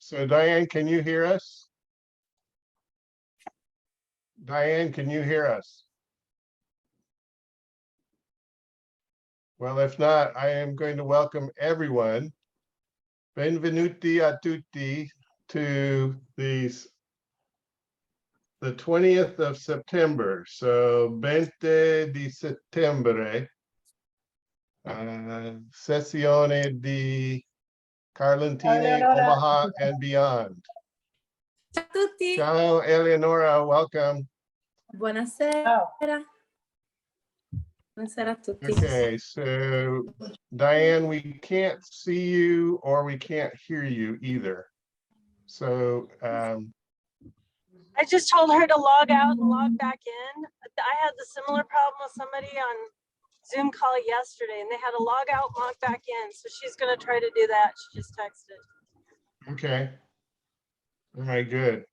So Diane, can you hear us? Diane, can you hear us? Well, if not, I am going to welcome everyone. Benvenuti a tutti to the 20th of September. So 20 di settembre, sessione di Carlentini, Omaha and beyond. Ciao a tutti. Ciao Eleonora, welcome. Buonasera. Buonasera a tutti. Okay, so Diane, we can't see you or we can't hear you either. So I just told her to log out and log back in. I had the similar problem with somebody on Zoom call yesterday, and they had to log out, log back in. So she's going to try to do that. She just texted. okay. All right, good.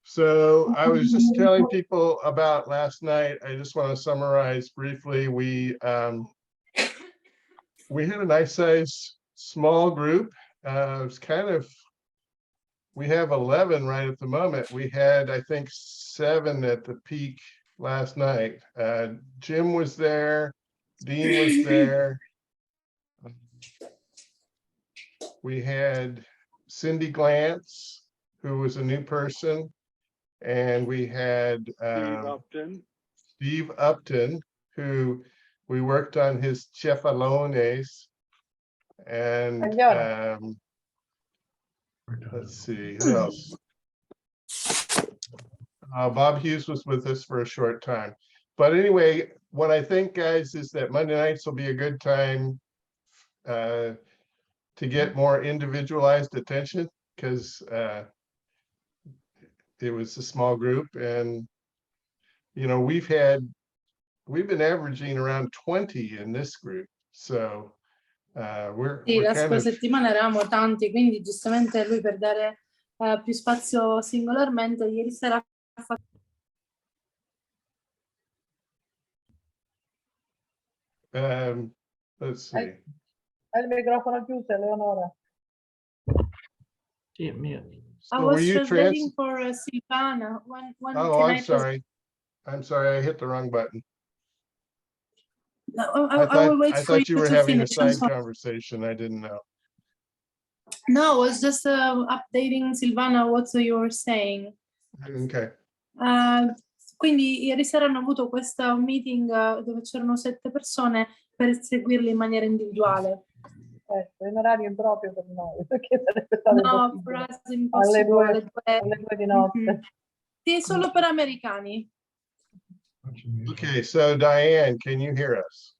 So I was just telling people about last night. I just want to summarize briefly. We had a nice size small group. It's kind of, we have 11 right at the moment. We had, I think, 7 at the peak last night. Jim was there, Dean was there. We had Cindy Glantz, who was a new person, and we had Steve Upton, who we worked on his cefalones, and let's see, who else? Bob Hughes was with us for a short time. But anyway, what I think, guys, is that Monday nights will be a good time to get more individualized attention, because it was a small group, and you know, we've been averaging around 20 in this group, so sì, la scorsa settimana eravamo tanti, quindi giustamente lui, per dare più spazio singolarmente, ieri sera ha fatto. Let's see. Hai il microfono chiuso, Eleonora. Sì, mio. I was translating for Silvana. Oh, I'm sorry. I'm sorry, I hit the wrong button. No, I will wait I for thought you were to having finish. a side conversation. I didn't know. No, I was just updating Silvana what you were saying. Okay. Quindi ieri sera hanno avuto questo meeting dove c'erano 7 persone per seguirli in maniera individuale. È un orario improprio per noi, perché sarebbe stato no, for us impossible. Alle 2 di notte. Mm-hmm. Sì, solo per americani. Okay, so Diane, can you hear us?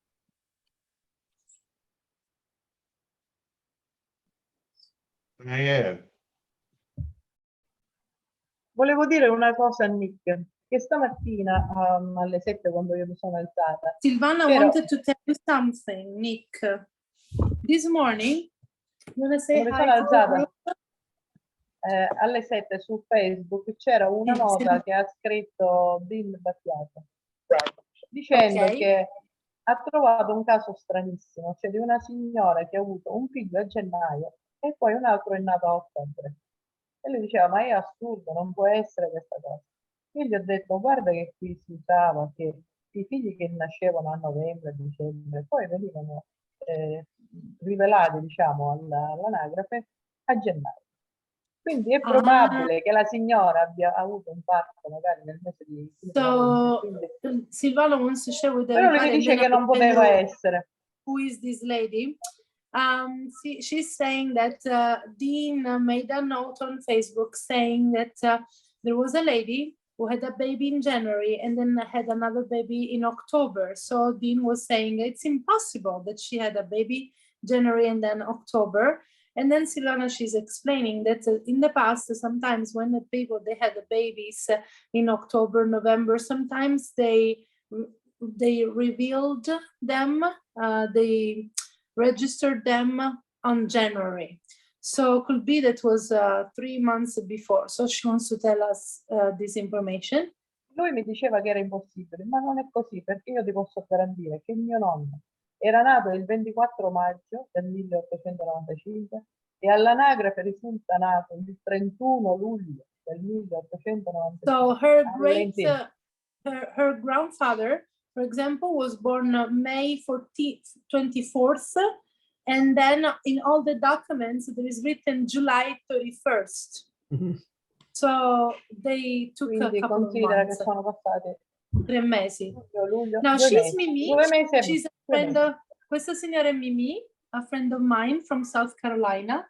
Diane. Volevo dire una cosa a Nick, che stamattina alle 7, quando io mi sono alzata. Silvana wanted to tell you something, Nick. This morning, you want to say hi? Sono alzata alle 7 su Facebook, c'era una nota che ha scritto Bill Battiato, dicendo che ha trovato un caso stranissimo, cioè di una signora che ha avuto un figlio a gennaio e poi un altro è nato a ottobre. E lui diceva, ma è assurdo, non può essere questa cosa. Io gli ho detto, guarda che qui si usava che i figli che nascevano a novembre, dicembre, poi venivano rivelati, diciamo, all'anagrafe a gennaio. Quindi è probabile che la signora abbia avuto un parto magari nel mese di quindi... Silvano wants to share with però lui dice che non poteva essere. Who is this lady? She's saying that Dean made a note on Facebook saying that there was a lady who had a baby in January and then had another baby in October. So Dean was saying it's impossible that she had a baby January and then October. And then Silvana, she's explaining that in the past, sometimes when the people, they had the babies in October, November, sometimes they revealed them, they registered them on January. So it could be that was 3 months before. So she wants to tell us this information. Lui mi diceva che era impossibile, ma non è così, perché io ti posso garantire che mio nonno era nato il 24 maggio del 1895 e all'anagrafe risulta nato il 31 luglio del 1895. So her great, Lentini. her grandfather, for example, was born May 24th, and then in all the documents there is written July 31st. So they took Quindi a couple of considera che months, sono passati 3 mesi. luglio, Now 2 she's mesi. Mimi. 2 mesi e She's a 2 friend mesi. of, questa signora è Mimi, a friend of mine from South Carolina.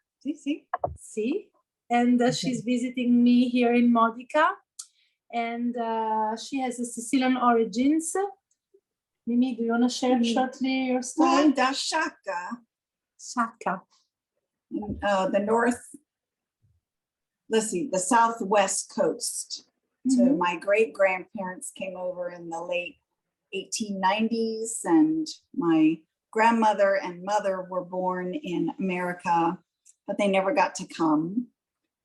See. And she's visiting me here in Modica. And she has a Sicilian origins. Mimi, do you want to share shortly your story? Da Shaka, Shaka. the the southwest coast. So Mhm. my great grandparents came over in the late 1890s, and my grandmother and mother were born in America, but they never got to come.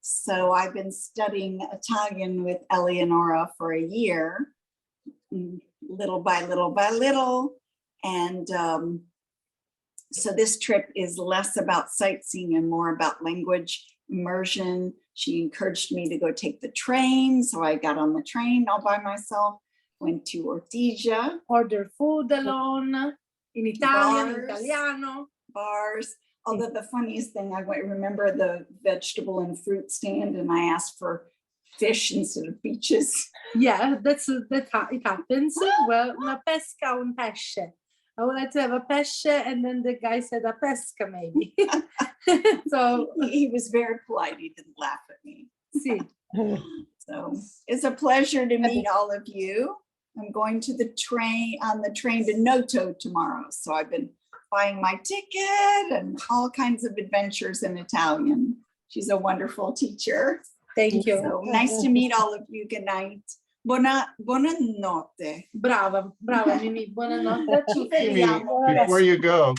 So I've been studying Italian with Eleonora for a year, little by little by little. And so this trip is less about sightseeing and more about language immersion. She encouraged me to go take the train. So I got on the train all by myself, went to Ortigia. Order food alone, in Italian, in Bars. Italiano. Bars. Although the funniest thing, I remember the vegetable and fruit stand, and I asked for fish instead of peaches. Yeah, it happens. Well, una pesca, un pesce. I wanted to have a pesce, and then the guy said a pesca, maybe. So, He was very polite. He didn't laugh at me. sì. So it's a pleasure to meet all of you. I'm going to on the train to Noto tomorrow. So I've been buying my ticket and all kinds of adventures in Italian. She's a wonderful teacher. Thank you. So nice to meet all of you. Good night. Buonanotte. Brava, Mimi. Buonanotte a tutti. Mimi, before you go,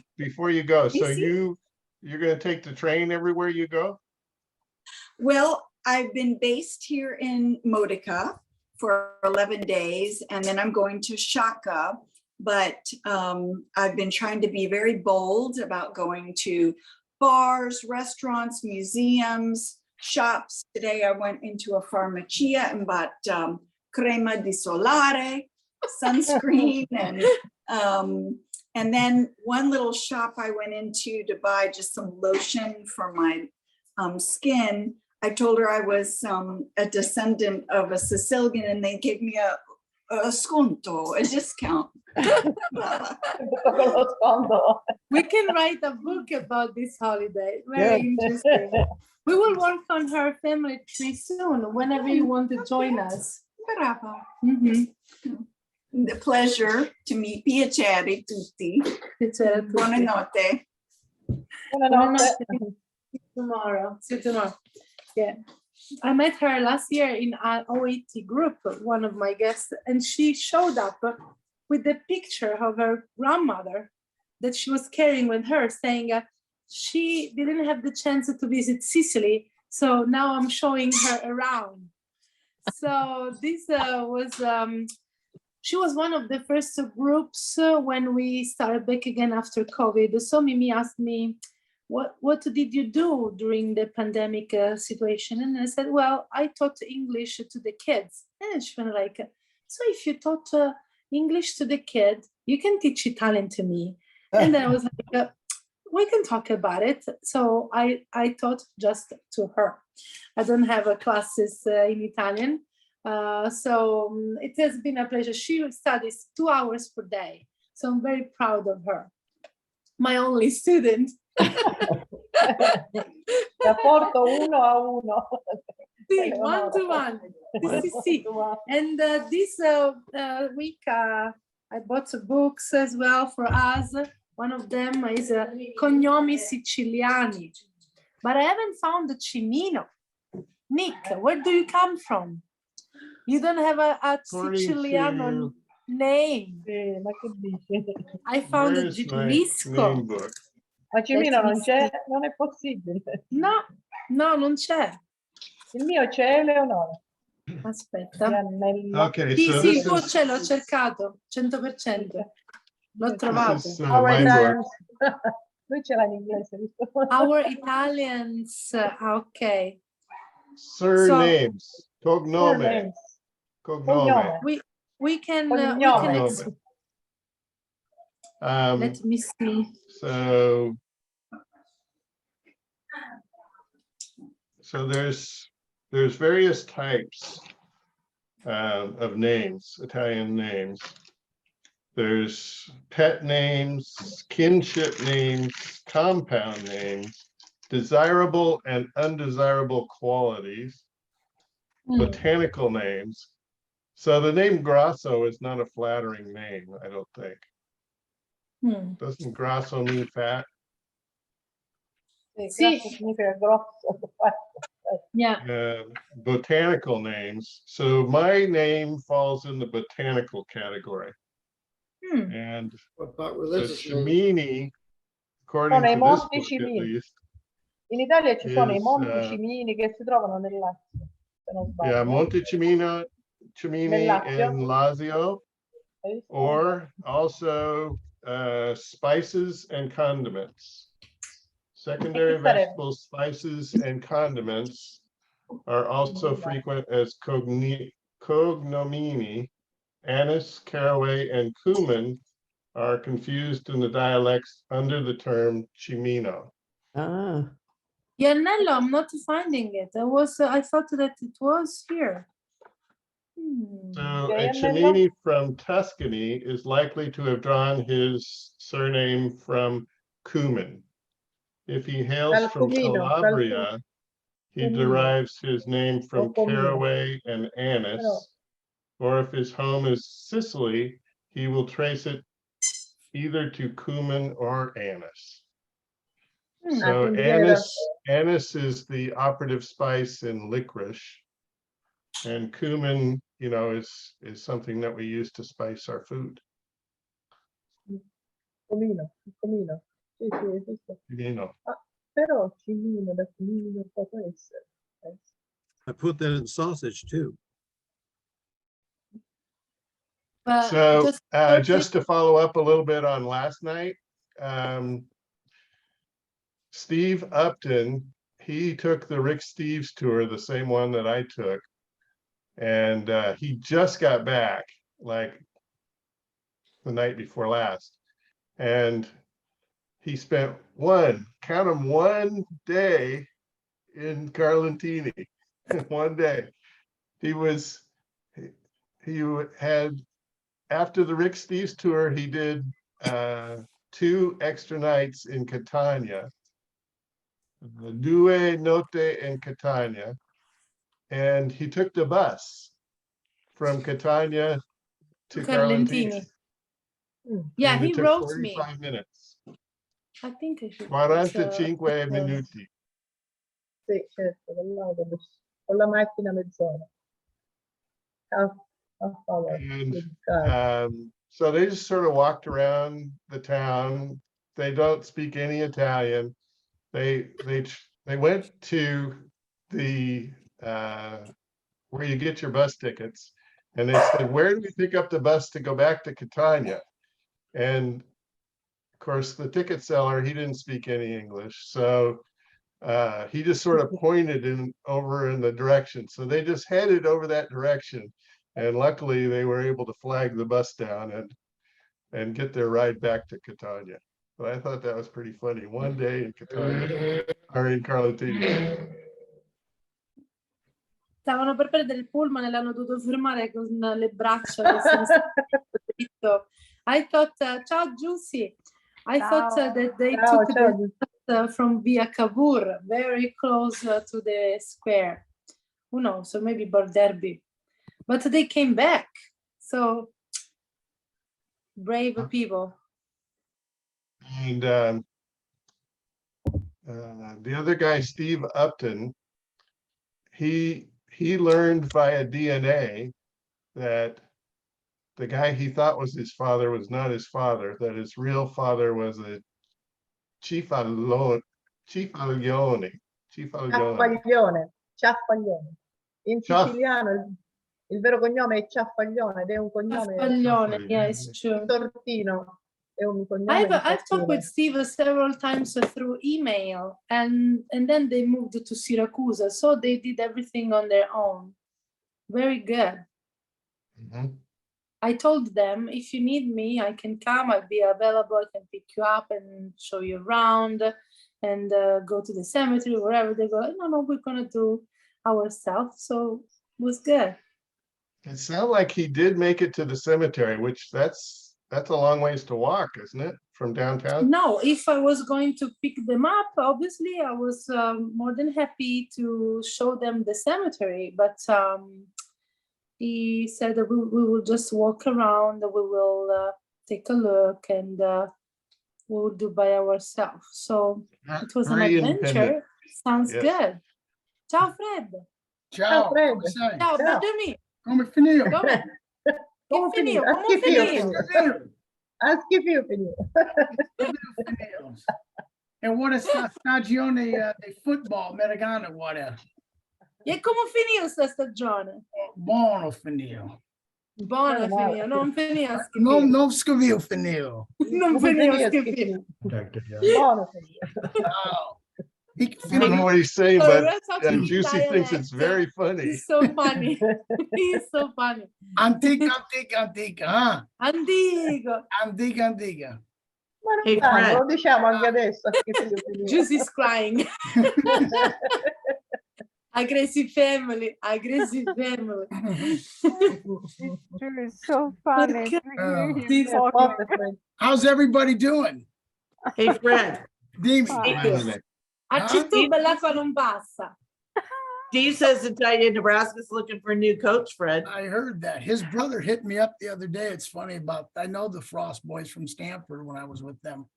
so Sì. you're going to take the train everywhere you go? Well, I've been based here in Modica for 11 days, and then I'm going to Shaka. But I've been trying to be very bold about going to bars, restaurants, museums, shops. Today I went into a farmacia and bought crema di solare, sunscreen, and then one little shop I went into to buy just some lotion for my skin. I told her I was a descendant of a Sicilian, and they gave me a sconto, a discount. We can write a book about this holiday. Very interesting. We will work on her family tree soon, whenever you want to join us. Brava. Mhm. The pleasure to meet. Piacere tutti. Piacere a tutti. Buonanotte. Buonanotte. See you tomorrow. Yeah. I met her last year in an OET group, one of my guests, and she showed up with the picture of her grandmother that she was carrying with her, saying she didn't have the chance to visit Sicily, so now I'm showing her around. So this she was one of the first groups when we started back again after COVID. So Mimi asked me, what did you do during the pandemic situation? And I said, well, I taught English to the kids. And she went like, so if you taught English to the kids, you can teach Italian to me. And then I was like, we can talk about it. So I taught just to her. I don't have classes in Italian. So it has been a pleasure. She studies 2 hours per day. So I'm very proud of her. My only student. Rapporto 1-1. Sì, 1-to-1. Sì. And this week I bought books as well for us. One of them is Cognomi Siciliani. But I haven't found the Cimino. Nick, where do you come from? You don't have a Sicilian name. Ma che dici? I found a Where's my Giulisco. name book? Ma Cimino non c'è? Non è possibile. No, non c'è. Il mio c'è, Eleonora. Aspetta. Giannella. Okay, Sì, so sì, this poi is ce l'ho cercato, 100%. L'ho This trovato. is Our my book. Italians. Lui ce l'ha in inglese, visto? Our Italians. Ok. Surnames, cognome, Surnames. cognome. We can Cognome. let me see. So there's various types of names, Italian names. There's pet names, kinship names, compound names, desirable and undesirable qualities, botanical names. So the name Grasso is not a flattering name, I don't think. Doesn't Grasso mean fat? Sì, grasso significa grosso. Yeah. Botanical names. So my name falls in the botanical category. And What about the religious names? Cimini, according Sono i to this monti book at Cimini. least, In Italia ci sono i is, monti Cimini che si trovano nel Lazio, se non sbaglio. yeah, Monte Cimino, Cimini Nel Lazio. in Lazio, Hai visto? or also spices and condiments. Secondary Che sarebbe? vegetables, spices, and condiments are also frequent as cognomini. Anise, caraway, and cumin are confused in the dialects under the term Cimino. Ah, Yannello, I'm not finding it. I thought that it was here. So Okay, a and then Cimini from Tuscany is likely to have drawn his surname from cumin. If he hails from Calcumino, Calabria, he Cumino. derives his name from Comino. caraway and anise. Però- Or if his home is Sicily, he will trace it either to cumin or anise. So quindi viene da- anise is the operative spice in licorice, and cumin, you know, is something that we use to spice our food. Comino, Comino. Sì, sì, esiste. You know. Però Cimino, da Cimino può essere. I put that in sausage too. But So just just to follow up a little bit on last night, Steve Upton, he took the Rick Steves tour, the same one that I took, and he just got back like the night before last, and he spent one day in Carlentini. One day. He had, after the Rick Steves tour, he did 2 extra nights in Catania, 2 notte in Catania, and he took the bus from Catania to Carlentini. Yeah, And it he took wrote me. 45 minutes. I think I should. 45 minuti. Sì, certo, con l'autobus, con la macchina mezz'ora. And so they just sort of walked around the town. They don't speak any Italian. They went to the where you get your bus tickets, and they said, "Where do we pick up the bus to go back to Catania?" And of course, the ticket seller, he didn't speak any English, so he just sort of pointed over in the direction. So they just headed over that direction, and luckily they were able to flag the bus down and get their ride back to Catania. But I thought that was pretty funny. One day in Catania, or in Carlentini. Stavano per perdere il pullman e l'hanno dovuto fermare con le braccia che sono state. I thought, ciao Giusy. I thought that they took the from Via Cavour, very close to the square. Who knows? So maybe Borderby. But they came back. So brave people. And the other guy, Steve Upton, he learned via DNA that the guy he thought was his father was not his father, that his real father was a Ciaffaglione. Ciaffaglione. In siciliano il vero cognome è Ciaffaglione ed è un cognome Ciaffaglione, yeah, it's true. sortino. è un cognome di I've talked with fattura. Steve several times through email, and then they moved to Syracuse, so they did everything on their own. Very good. Mhm. I told them, if you need me, I can come. I'll be available. I can pick you up and show you around, and go to the cemetery, wherever they go. No, we're gonna do ourselves. So it was good. It sounded like he did make it to the cemetery, which that's a long ways to walk, isn't it? From downtown? No, if I was going to pick them up, obviously I was more than happy to show them the cemetery. But he said that we will just walk around, we will take a look, and we will do by ourselves. So it was an Very independent. adventure. Sounds Yes. good. Ciao Fred. Ciao, Fred. come stai? Ciao, Ciao. Benjamin. Come finito? Come? Come finito? A Come schifio finito? finito. A schifio finito. Finito. E what is sta stagione di football americano, guarda. E come finì sta stagione? Buono finito. Buona Meno male. finì, non finì a Non, schifio. non scovio finito. Non Come finì a finito, schifio. Buono finito. Wow. He can I don't know finito. what he's saying, Oh, but that's talking Giusy thinks it's dialect. very funny. He's so funny. He's so funny. Antica, huh? Antico. Antica. Ma non Hey, tanto, Fred. lo diciamo anche adesso. A schifio finito. Giusy's crying. Aggressive family. Aggressive family. It's so funny Okay. to hear him These talking. Forte, Fred. How's everybody doing? Hey, Fred, Dimi. Steve, Acci tu, bell'acqua non passa. Steve says to tell you Nebraska's looking for a new coach, Fred. I heard that. His brother hit me up the other day. It's funny I know the Frost boys from Stanford when I was with them.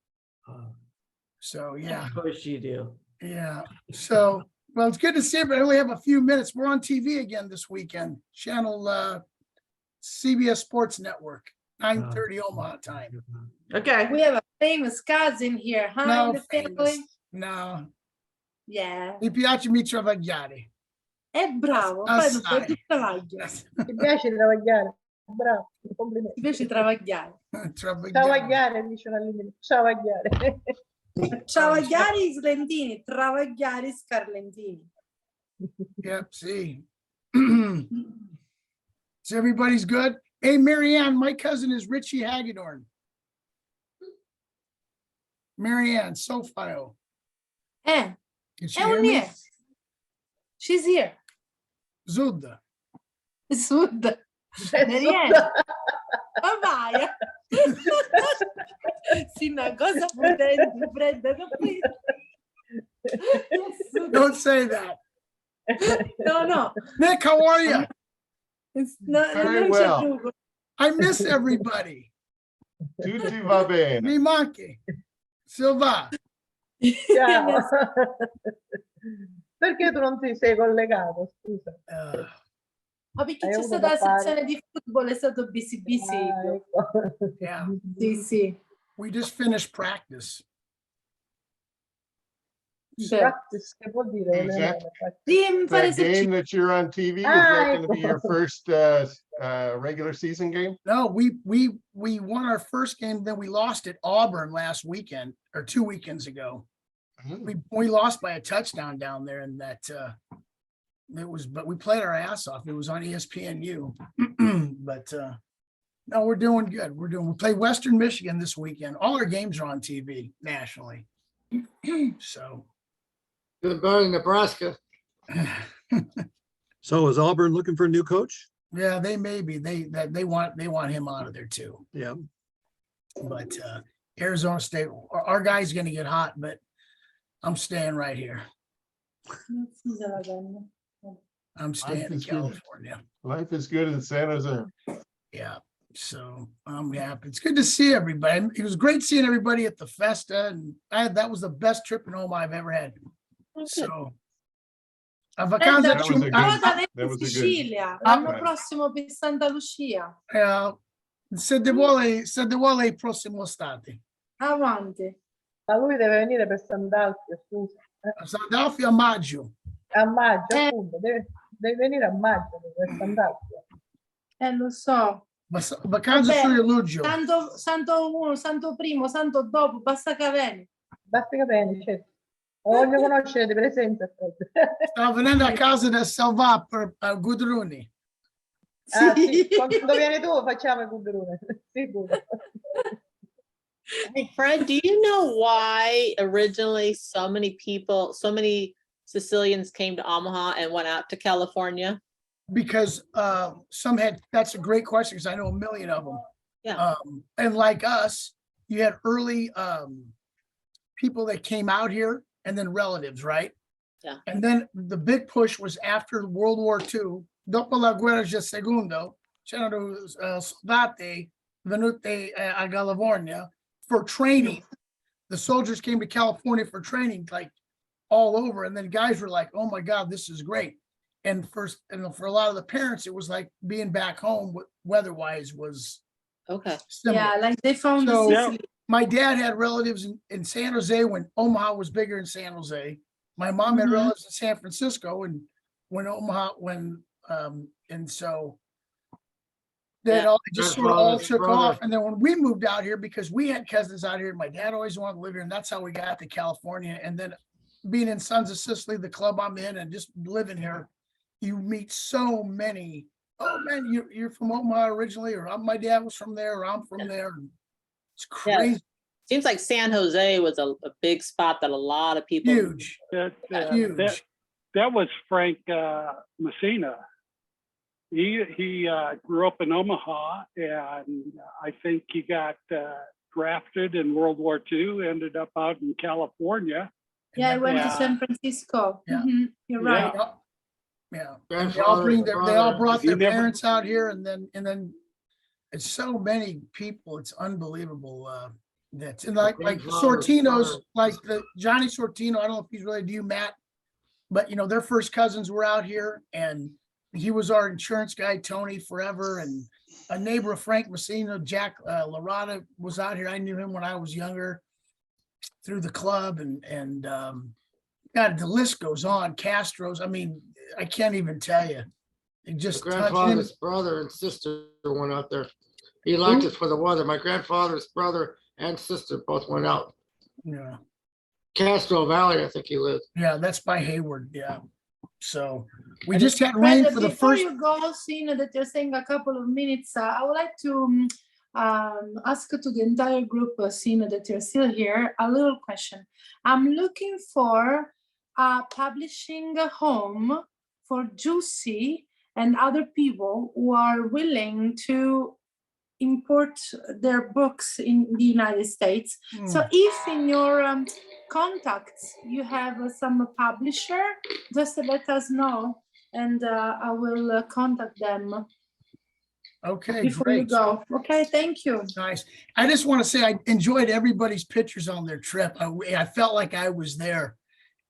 So, yeah. Of course you do. Yeah, so, well, it's good to see everybody. I only have a few minutes. We're on TV again this weekend, channel CBS Sports Network, 9:30 Omaha time. Okay. We have a famous cousin here, huh? No, In the family. famous. No, Yeah. mi piace mi travagliare. È bravo. Poi non fai più travaglio. Ti piace travagliare? Bravo, complimenti. Ti piace travagliare. Travagliare. Travagliare, dice una linea. Travagliare. Travagliare is Lentini, travagliare is Carlentini. Yep, see. So everybody's good? Hey, Marianne, my cousin is Richie Hagedorn. Marianne, Sofio. Can Can she è hear un me? yes. She's here. Zuda. Sud. Marianne. Ma vai. Sì, una cosa potente, fredda, capito? Don't say that. No. Nick, how are you? Very Non c'è well. trucco. I miss everybody. Tutti va bene. Mi manchi. Silva. Ciao. Perché tu non ti sei collegato? Scusa. Ma perché Hai c'è avuto stata la da fare? sezione di football, è stato busy. Ah, ecco. Yeah, Sì. we just finished practice. Beh. Practice, che vuol dire? Is that- Eleonora? Practice. Devi fare That game esercizio. that you're on TV, is Ah, that going to be your ecco. first regular season game? No, we won our first game, then we lost at Auburn last weekend or 2 weekends ago. We lost by a touchdown down there, and that but we played our ass off. It was on ESPNU. But no, we're doing good. We play Western Michigan this weekend. All our games are on TV nationally. So Good about Nebraska. So is Auburn looking for a new coach? yeah, they may be. They want him out of there too. Yeah. But Arizona State, our guy's gonna get hot, but I'm staying right here. I'm staying in is good. California. Life is good in San Jose. Yeah, so I'm happy. It's good to see everybody. It was great seeing everybody at the Festa, and that was the best trip in Omaha I've ever had. So a vacanza That was a good- Vado that in was a good- Sicilia Ah. l'anno prossimo per Santa Lucia. se de vuole il prossimo estate. Avanti. Ma lui deve venire per Sant'Alfio, scusa. Sant'Alfio a maggio. A maggio, appunto. Deve venire a maggio per Sant'Alfio. Lo so. Vacanze Vabbè, su Luglio. santo 1, santo primo, santo dopo, basta che vieni. Basta che vieni, certo. Voglio conoscere di presenza. Stavo venendo a casa da Salva per Gudruni. Ah, sì. Quando vieni tu facciamo il Gudrune. Sicuro. Hey, Fred, do you know why originally so many Sicilians came to Omaha and went out to California? Because some had, that's a great question because I know a million of them. Yeah. And like us, you had early people that came out here and then relatives, right? Yeah. And then the big push was after World War II. Dopo la guerra secondo, c'erano soldati venuti a California for training. The soldiers came to California for training, like all over. And then guys were like, oh my God, this is great. And for a lot of the parents, it was like being back home weather-wise was Okay. similar. Yeah, like they found So- Sicily. My dad had relatives in San Jose when Omaha was bigger in San Jose. My mom had Mhm. relatives in San Francisco and and so then Yeah. all they just sort of all Grandfather's took brother. off. And then when we moved out here, because we had cousins out here, my dad always wanted to live here, and that's how we got to California. And then being in Sons of Sicily, the club I'm in, and just living here, you meet so many. Oh man, you're from Omaha originally, or my dad was from there, or I'm from there. It's Yeah. crazy, Seems like San Jose was a big spot that a lot of people. huge, huge. That was Frank Messina. He grew up in Omaha, and I think he got drafted in World War II, ended up out in California. Yeah, I went to Yeah. San Francisco. Yeah. Mhm, you're Yeah. right. Yeah, and they all brought He their never- parents out here, and then it's so many people. It's unbelievable. That's and like Sortino's, like the Johnny Sortino. I don't know if he's related to you, Matt, but you know their first cousins were out here, and he was our insurance guy, Tony, forever, and a neighbor of Frank Messina, Jack Larada, was out here. I knew him when I was younger through the club, and God, the list goes on. Castro's. I mean, I can't even tell you. It My just touched grandfather's brother and sister went out there. He liked it for the weather. My grandfather's brother and sister both went out. Yeah, Castro Valley, I think he lived. yeah, that's by Hayward. Yeah. So we And just had rain Fred, for the before first. you go, seeing that you're saying a couple of minutes, I would like to ask to the entire group, seeing that you're still here, a little question. I'm looking for a publishing home for Giusy and other people who are willing to import their books in the United States. So if in your contacts you have some publisher, just let us know, and I will contact them Okay, before you great. go. Okay, thank you. Nice. I just want to say I enjoyed everybody's pictures on their trip. I felt like I was there,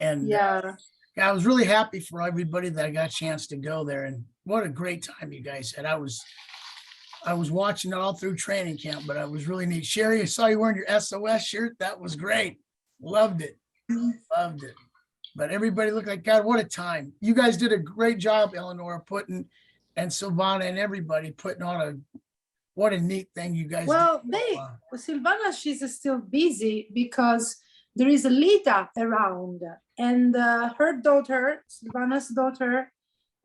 and Yeah, I was really happy for everybody that I got a chance to go there. And what a great time you guys had. I was watching it all through training camp, but I was really neat. Sherry, I saw you wearing your SOS shirt. That was great. Loved it. Loved it. But everybody looked like, God, what a time. You guys did a great job, Eleanor, and Silvana and everybody putting on what a neat thing you guys well, did. Silvana, she's still busy because there is a Lita around, and her daughter, Silvana's daughter,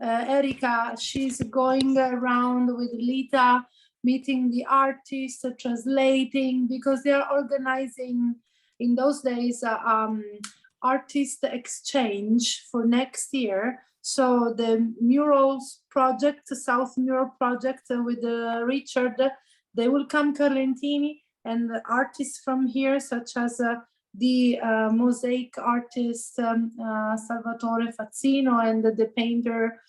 Erika, she's going around with Lita, meeting the artists, translating, because they are organizing in those days artist exchange for next year. So the murals project, South Mural project with Richard, they will come Carlentini, and the artists from here, such as the mosaic artist Salvatore Fazzino and the painter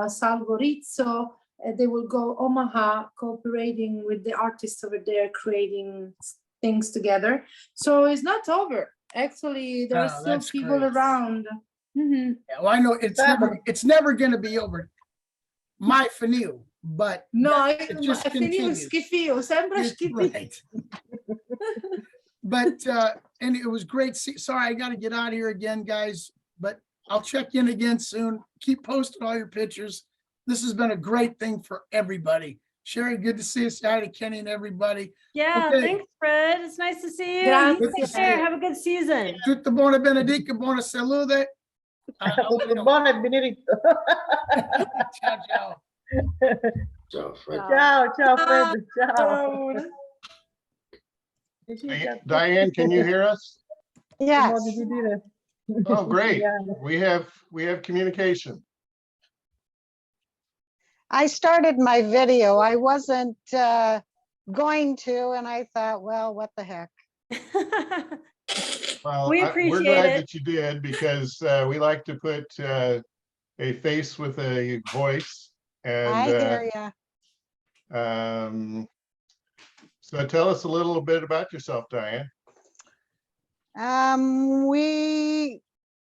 Salvo Rizzo. They will go Omaha, cooperating with the artists over there, creating things together. So it's not over. Actually, there are Oh, still that's people great. around. Mhm. Yeah, well, I know it's never going to be over. My finil, but No, it just è finito continues. schifio, sempre It's schifio. great. But and it was great. Sorry, I got to get out of here again, guys. But I'll check in again soon. Keep posting all your pictures. This has been a great thing for everybody. Sherry, good to see you. Hi to Kenny and everybody. Yeah, Okay. thanks, Fred. It's nice to see you. Grazie. You take care. Have a good season. Tutto buono, benedica, buona salute. Tutto buono e benedetto. Ciao, ciao. Ciao, Fred. Ciao, ciao Fred, ciao. Diane, can you hear us? Yes. Modi di dire. Oh, great. Italiano. We have communication. I started my video. I wasn't going to, and I thought, well, what the heck? Well, We we're appreciate glad it. that you did, because we like to put a face with a voice. I hear And you. so tell us a little bit about yourself, Diane.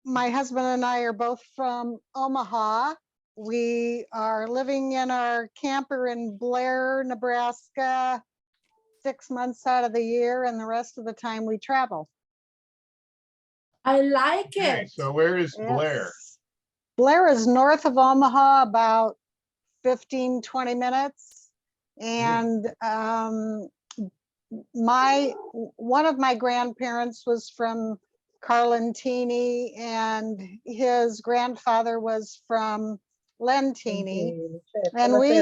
My husband and I are both from Omaha. We are living in our camper in Blair, Nebraska, 6 months out of the year, and the rest of the time we travel. I like Okay, it. so where is Blair? Yes. Blair is north of Omaha, about 15, 20 minutes. And one of my grandparents was from Carlentini, and his grandfather was from Lentini. And we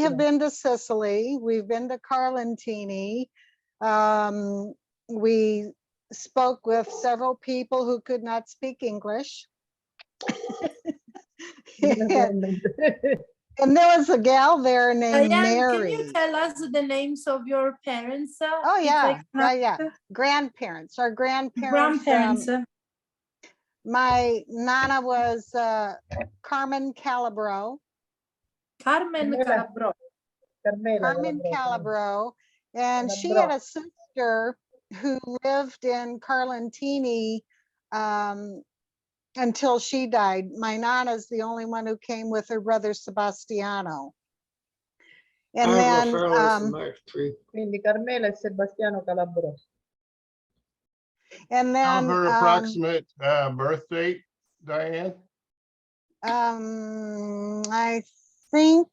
have been to Sicily. We've been to Carlentini. We spoke with several people who could not speak English. And there was a gal there named Diane, Mary. can you tell us the names of your parents? Oh yeah, yeah. Grandparents. Our grandparents. My nana was Carmen Calabro. Carmen Calabro. Carmen Calabro, and she had a sister who lived in Carlentini until she died. My nana is the only one who came with her brother Sebastiano. And then Quindi Carmela e Sebastiano Calabro. And then her approximate birth date, Diane? I think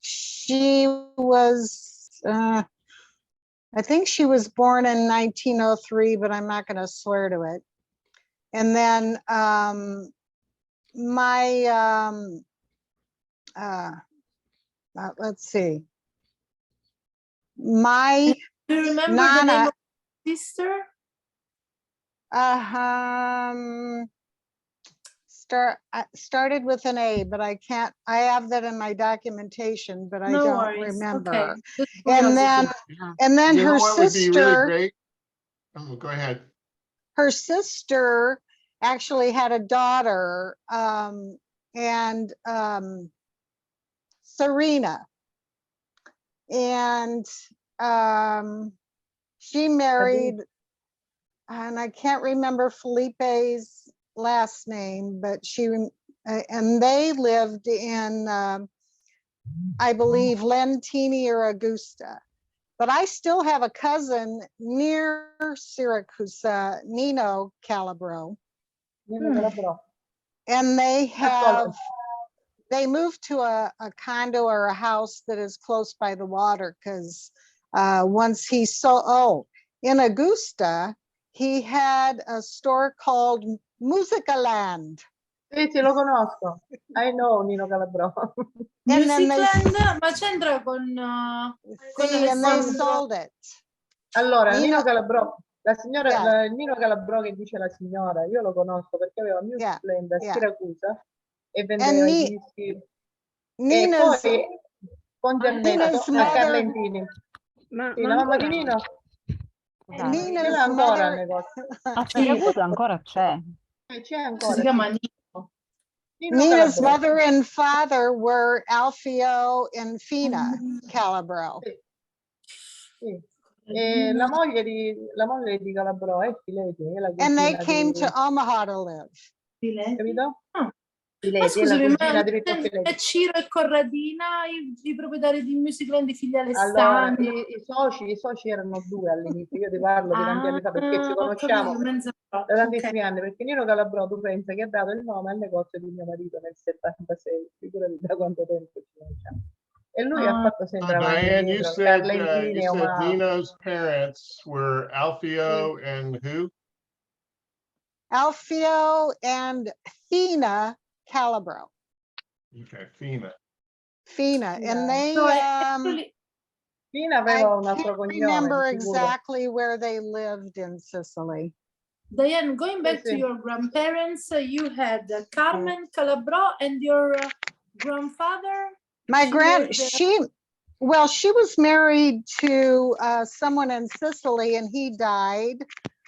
she was born in 1903, but I'm not going to swear to it. And then let's see. My Do you remember nana, the name of your sister? started with an A, but I can't. I have that in my documentation, but I No don't worries. remember. Okay. Just And then You know her what would be really sister. great? Oh, go ahead. Her sister actually had a daughter, and Serena, and she married, and I can't remember Felipe's last name, but and they lived in, I believe, Lentini or Augusta. But I still have a cousin near Syracuse, Nino Calabro. And they moved to a condo or a house that is close by the water, because once he in Augusta, he had a store called Musicaland. Sì, lo conosco. I know Nino Calabro. Musicland, ma c'entra con and they sold it. Allora, Nino Calabro, la signora, Nino Calabro che dice la signora, io lo conosco perché aveva Musicland a Siracusa e vendeva i dischi. E poi con Giannetto a Carlentini. La mamma di Nino? Nina's ancora mother, il negozio. A Siracusa ancora c'è. C'è ancora. Si chiama Nino. Nina's mother and father were Alfio and Fina Calabro. Sì. E la moglie di Calabro è Fileti. And they came to Omaha to live. Capito? Ma scusami, ma Ciro e Corradina, i proprietari di Musicland, i figli Allora, Alessandro? i soci erano due all'inizio, io ti parlo di tanti anni fa perché ci conosciamo da tantissimi anni, perché Nino Calabro, tu pensa che ha dato il nome al negozio di mio marito nel 76, figurati da quanto tempo ci conosciamo. E lui ha fatto So sempre avanti e Diane, you indietro, said Carlentini, you said Omaha. Nino's parents were Alfio and who? Alfio and Fina Calabro. Okay, Fina. Fina, and they, So actually, Fina I aveva un altro can't cognome, remember di sicuro. exactly where they lived in Sicily. Diane, going back to sì. your grandparents, you had Carmen Calabro and your grandfather. My She well, she was married to someone in Sicily and he died.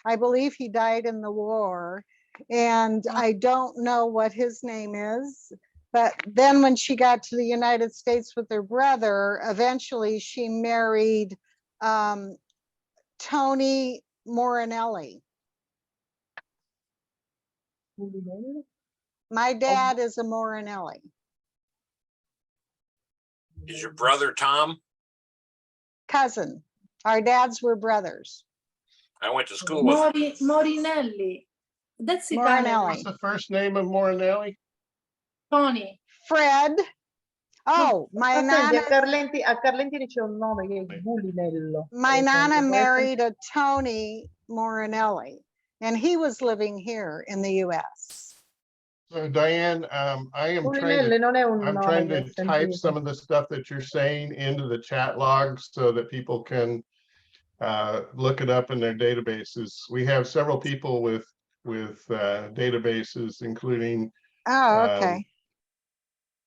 I believe he died in the war. And I don't know what his name is. But then when she got to the United States with her brother, eventually she married Tony Morinelli. My dad is a Morinelli. Is your brother Tom? Cousin. Our dads were brothers. I went to school with Morinelli. That's Italian. Morinelli. What's the first name of Morinelli? Tony. Fred. Oh, my Ma senti, nana. a Carlentini c'è un nome che è Gulinello. My per nana esempio. married a Tony Morinelli, and he was living here in the US. So Diane, I am Gulinelli non è un I'm nome trying che to ho type sentito. some of the stuff that you're saying into the chat logs so that people can look it up in their databases. We have several people with databases, including Oh, okay.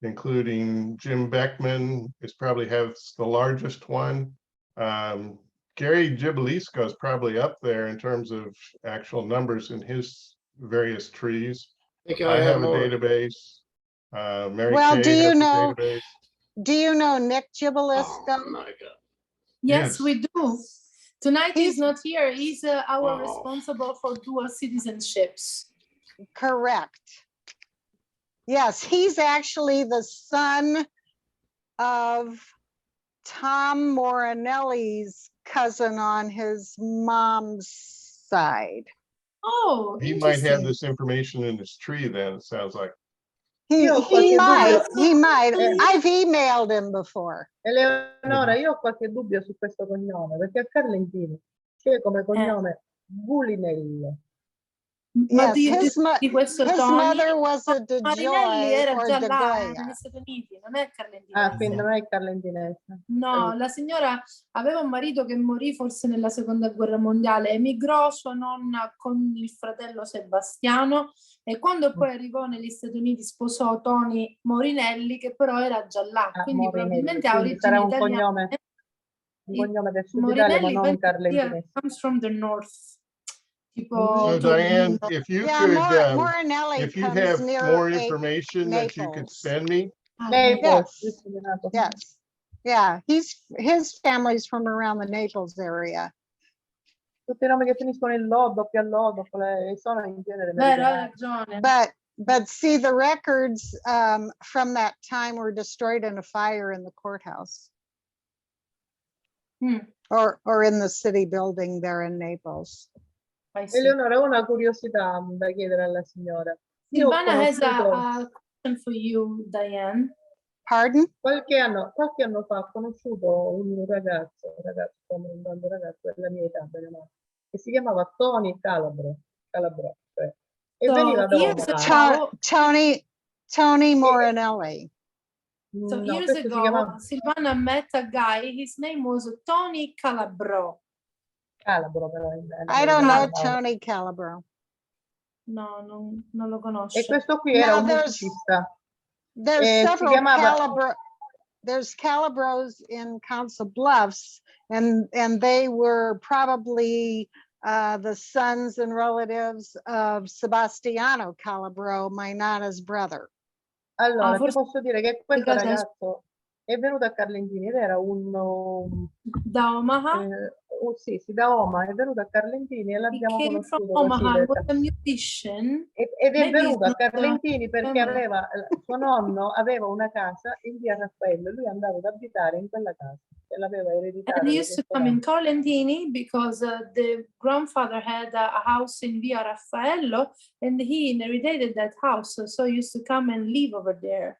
including Jim Beckman is probably has the largest one. Gary Gibilisco is probably up there in terms of actual numbers in his various trees. I think I have a more. database. Mary Well, Kay do has you a know, database. do you know Nick Gibilisco? Oh my God. Yes, we do. Tonight he's not here. He's our Wow. responsible for dual citizenships. Correct. Yes, he's actually the son of Tom Morinelli's cousin on his mom's side. Oh, He might have interesting. this information in his tree then, it sounds like. He Io ho qualche might, dubbio. he might. I've emailed him before. Eleonora, io ho qualche dubbio su questo cognome, perché a Carlentini c'è come cognome Gulinello. Yes, his Tony mother was a Morinelli DeJoy era or già là DeGoya. negli Stati Uniti, non è carlentinese. Ah, quindi non è carlentinese. No, la signora aveva un marito che morì forse nella seconda guerra mondiale, emigrò sua nonna con il fratello Sebastiano e quando poi arrivò negli Stati Uniti sposò Tony Morinelli che però era già là, quindi probabilmente ha Quindi sarà origini italiane. un cognome del sud Italia, ma Morinelli non carlentinese. comes from the north. Tipo So Diane, if you could, Morinelli if you comes have near more information that you could Naples. send me. Naples. Yes. Yeah, his family's from around the Naples area. Tutti i nomi che finiscono in lo, doppio lo, dopo le sono in genere Vero, hai meridionali. ragione. But see, the records from that time were destroyed in a fire in the courthouse. Or in the city building there in Naples. Eleonora, ho una curiosità da chiedere alla signora. Io ho Silvana has conosciuto a question for you, Diane. Pardon? qualche anno fa ho conosciuto un ragazzo, un grande ragazzo della mia età, che si chiamava Tony Calabro, cioè, e So, veniva da years Omaha. ago- Tony Morinelli. So No, years questo si ago, chiamava Silvana met a guy, his name was Tony Calabro. Calabro, però. I don't know Tony Calabro. No, non lo conosco. E questo qui era un there's musicista. There's si several chiamava there's Calabros in Council Bluffs, and they were probably the sons and relatives of Sebastiano Calabro, my nana's brother. Allora, ti forse- posso dire che questo perché ragazzo è venuto a Carlentini ed era un Da Omaha? sì, da Omaha, è venuto a Carlentini e He l'abbiamo came from conosciuto così. Omaha, he was a musician. Ed è Maybe venuto a he's not, Carlentini perché family. suo nonno aveva una casa in via Raffaello e lui andava ad abitare in quella casa e l'aveva ereditata. And he da used to questo come in nonno. Calentini because the grandfather had a house in Via Raffaello and he inherited that house. So he used to come and live over there.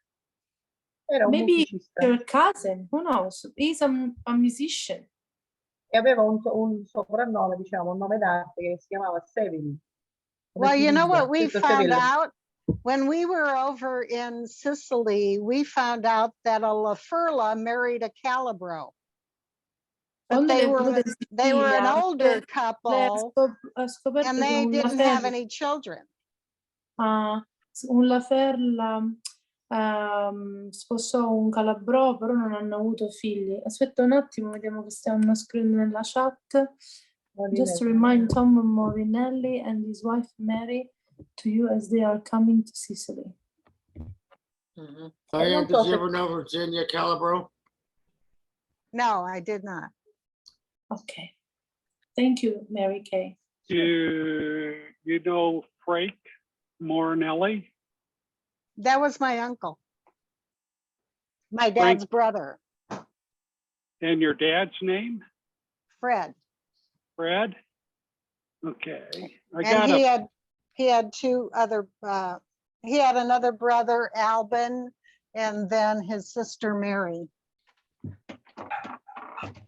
Era un Maybe musicista your cousin, who knows? He's a musician. e aveva un soprannome, diciamo, un nome d'arte che si chiamava Seville. come Well, you know Cirillo, what we scritto found Seville. out? When we were over in Sicily, we found out that a La Furla married a Calabro. But Quando they le were, venuto in they were an Sicilia, older lei couple ha scoperto and che they un didn't have Laferla, any children. un Laferla sposò un Calabro, però non hanno avuto figli. Aspetta un attimo, vediamo che stiamo scrivendo nella chat. Just to remind Tom Morinelli and his wife Mary to you as they are coming to Sicily. Diane, did you ever know Virginia Calabro? No, I did not. Okay. Thank you, Mary Kay. You know Frank Morinelli? That was my uncle. My dad's brother, And your dad's name? Fred. Fred? Okay. And he had two other, he had another brother, Albin, and then his sister, Mary.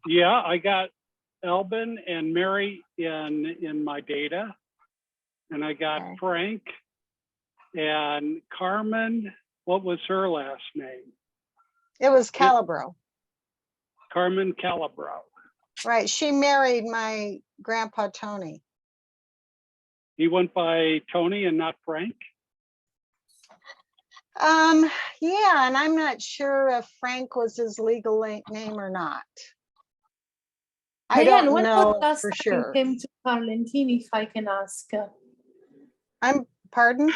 Yeah, I got Albin and Mary in my data. And I got Okay. Frank and Carmen. What was her last name? It was Calabro. Carmen Calabro. Right, she married my grandpa Tony. He went by Tony and not Frank? Yeah, and I'm not sure if Frank was his legal name or not. I Diane, don't when was know the last for time sure. you came to Carlentini, if I can ask? Pardon?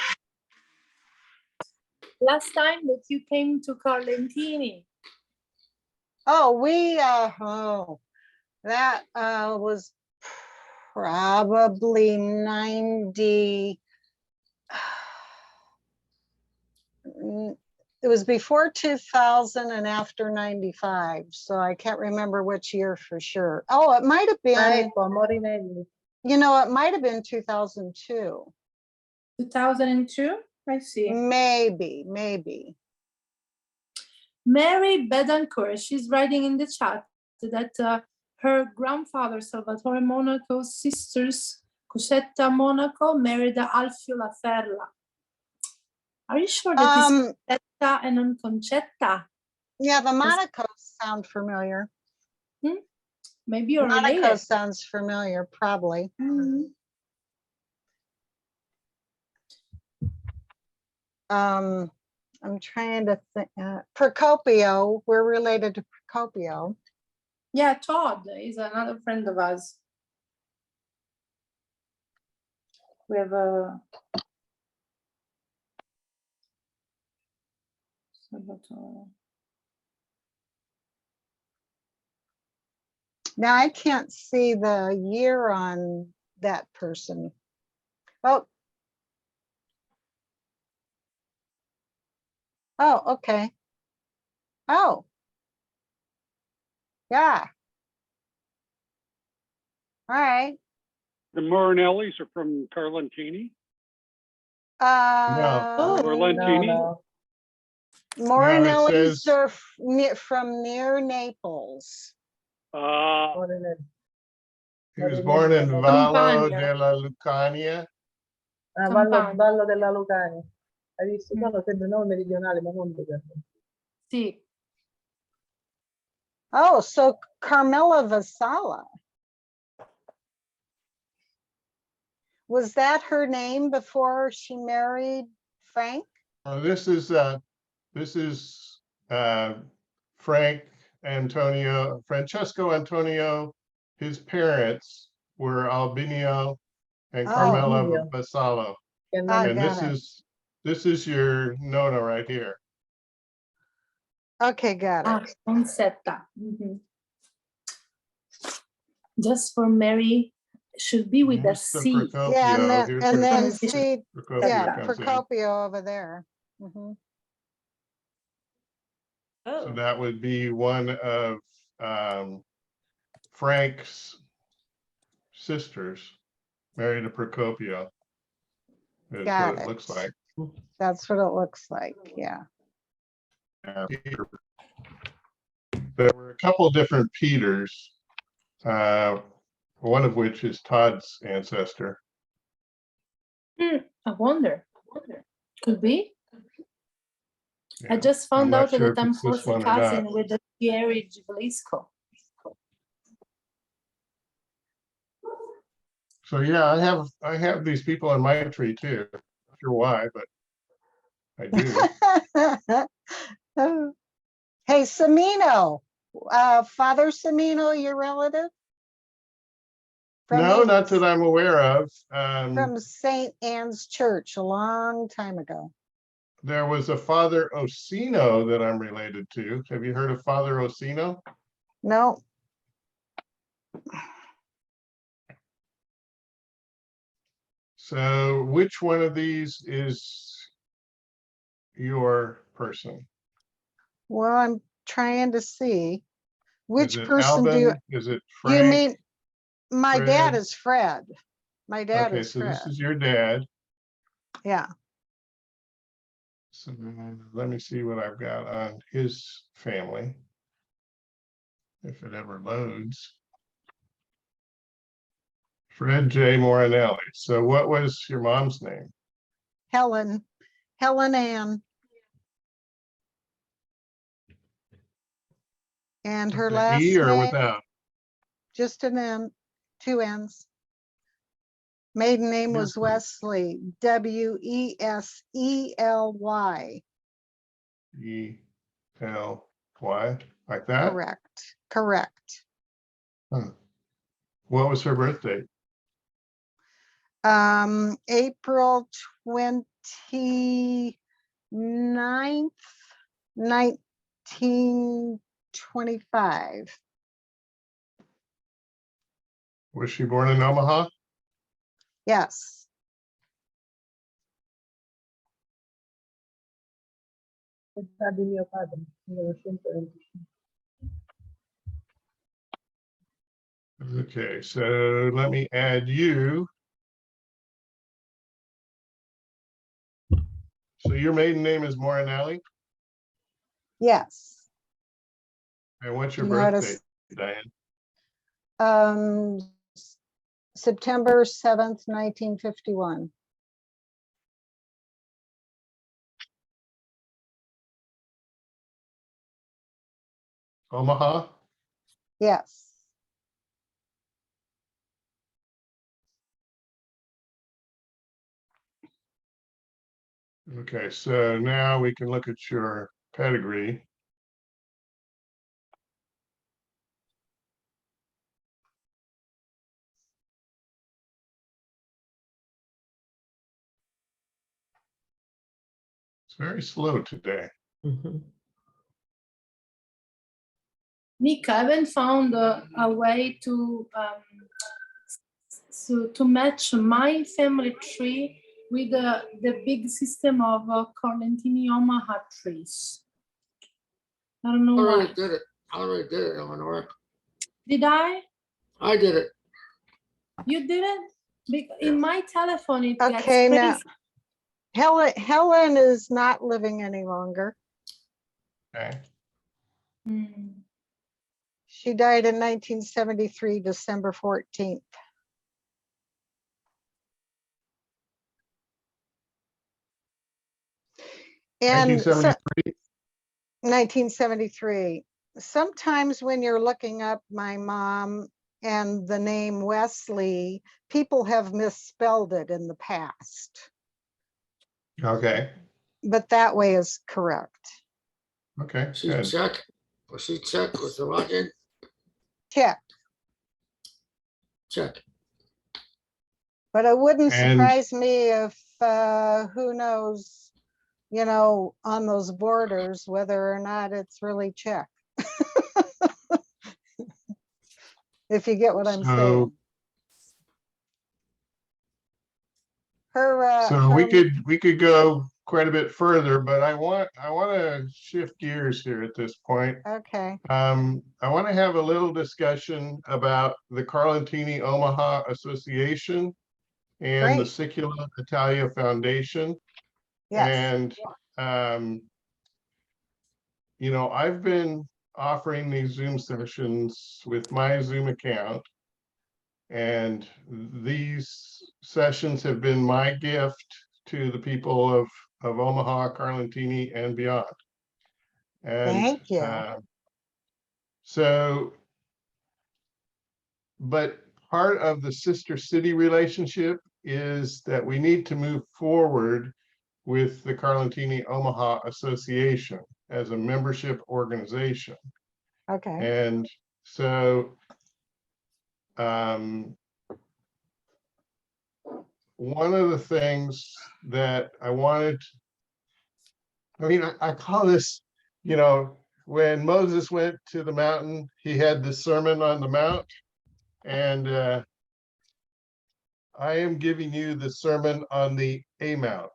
Last time that you came to Carlentini. Oh, that was probably 90. It was before 2000 and after 95. So I can't remember which year for sure. Oh, it might have been, Morinelli. you know, it might have been 2002. 2002? I see. Maybe. Mary Bedancourt, she's writing in the chat that her grandfather, Salvatore Monaco's sisters, Cosetta Monaco, married Alfio Laferla. Are you sure that it's Cosetta and non Concetta? Yeah, the Monacos sound familiar. Maybe you're Monaco related. sounds familiar, probably. I'm trying to think. Procopio, we're related to Procopio. Yeah, Todd is another friend of ours. We have a Salvatore. Now I can't see the year on that person. Oh, okay. Oh, yeah. All right. The Morinellis are from Carlentini? Or Lentini? No. Morinellis says- are from near Naples. He was born in Vallo Campania. della Lucania. Vallo della Lucania. Hai visto? Sono sempre nome meridionale, ma non meridionale. Sì. Oh, so Carmela Vasala. Was that her name before she married Frank? This is Frank Antonio, Francesco Antonio. His parents were Albinio and Carmela Albinio. Vassallo. I And got this is your Nona right here. Okay, got it. Concetta. Just for Mary, should be with a Here's the C. Procopio. Yeah, Here's and where then see, Procopio yeah, comes in. Procopio over there. So that would be one of Frank's sisters married to Procopio. Is Got what it looks it. like. That's what it looks like, yeah. Peter. There were a couple different Peters, one of which is Todd's ancestor. I wonder. Could be. I Yeah, just I'm found not out sure that if I'm it's this first one or cousin not. with the Thierry Gibelisco. So yeah, I have these people on my tree too. Not sure why, but I do. Hey, Cimino, Father Cimino, your relative? No, not that I'm aware of. From St. Anne's Church a long time ago. There was a Father Osino that I'm related to. Have you heard of Father Osino? No. So which one of these is your person? Well, I'm trying to see. Which Is it person do you, Alvin? Is it you Frank? mean, my dad Fred? is Fred. My dad Okay, is so Fred. this is your dad. Yeah. So let me see what I've got on his family. If it ever loads. Fred J. Morinelli. So what was your mom's name? Helen Ann. And her With an last E or name, without? just an N, 2 N's. Maiden name Yes. was Wesley, Wesley. E-L-Y, like that? Correct. Huh. What was her birthday? April 29th, 1925. Was she born in Omaha? Yes. Età di mio padre, 1925. Okay, so let me add you. So your maiden name is Morinelli? Yes. And what's your You know how to birthday, Diane? September 7th, 1951. Omaha? Yes. Okay, so now we can look at your pedigree. It's very slow today. Nick, I haven't found a way to match my family tree with the big system of Carlentini Omaha trees. I don't know I why. already did it. Eleanor. Did I? I did it. You did it? In my telephone, it gets Okay, now crazy. Helen is not living any longer. Okay. She died in 1973, December 14th. And 1973? 1973. Sometimes when you're looking up my mom and the name Wesley, people have misspelled it in the past. Okay. But that way is correct. Okay. She's Good. Czech. Was she Czech? Was the login? Check. Czech. But it wouldn't And- surprise me if, who knows, you know, on those borders, whether or not it's really Czech. If you get what I'm saying. So we could go quite a bit further, but I want to shift gears here at this point. Okay. I want to have a little discussion about the Carlentini Omaha Association and the Sicilian and Italian Foundation. Yes. And you know, I've been offering these Zoom sessions with my Zoom account. And these sessions have been my gift to the people of Omaha, Carlentini, and beyond. And Thank you. so, but part of the sister city relationship is that we need to move forward with the Carlentini Omaha Association as a membership organization. Okay. And so one of the things that I wanted, I mean, I call this, you know, when Moses went to the mountain, he had the Sermon on the Mount, and I am giving you the Sermon on the amount,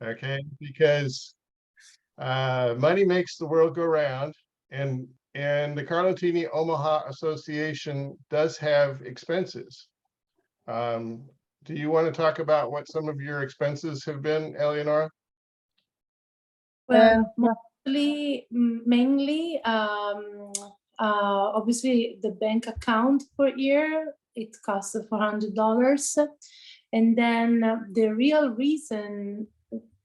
okay, because money makes the world go round, and the Carlentini Omaha Association does have expenses. Do you want to talk about what some of your expenses have been, Eleonora? Well, mainly, obviously the bank account per year, it costs $400. And then the real reason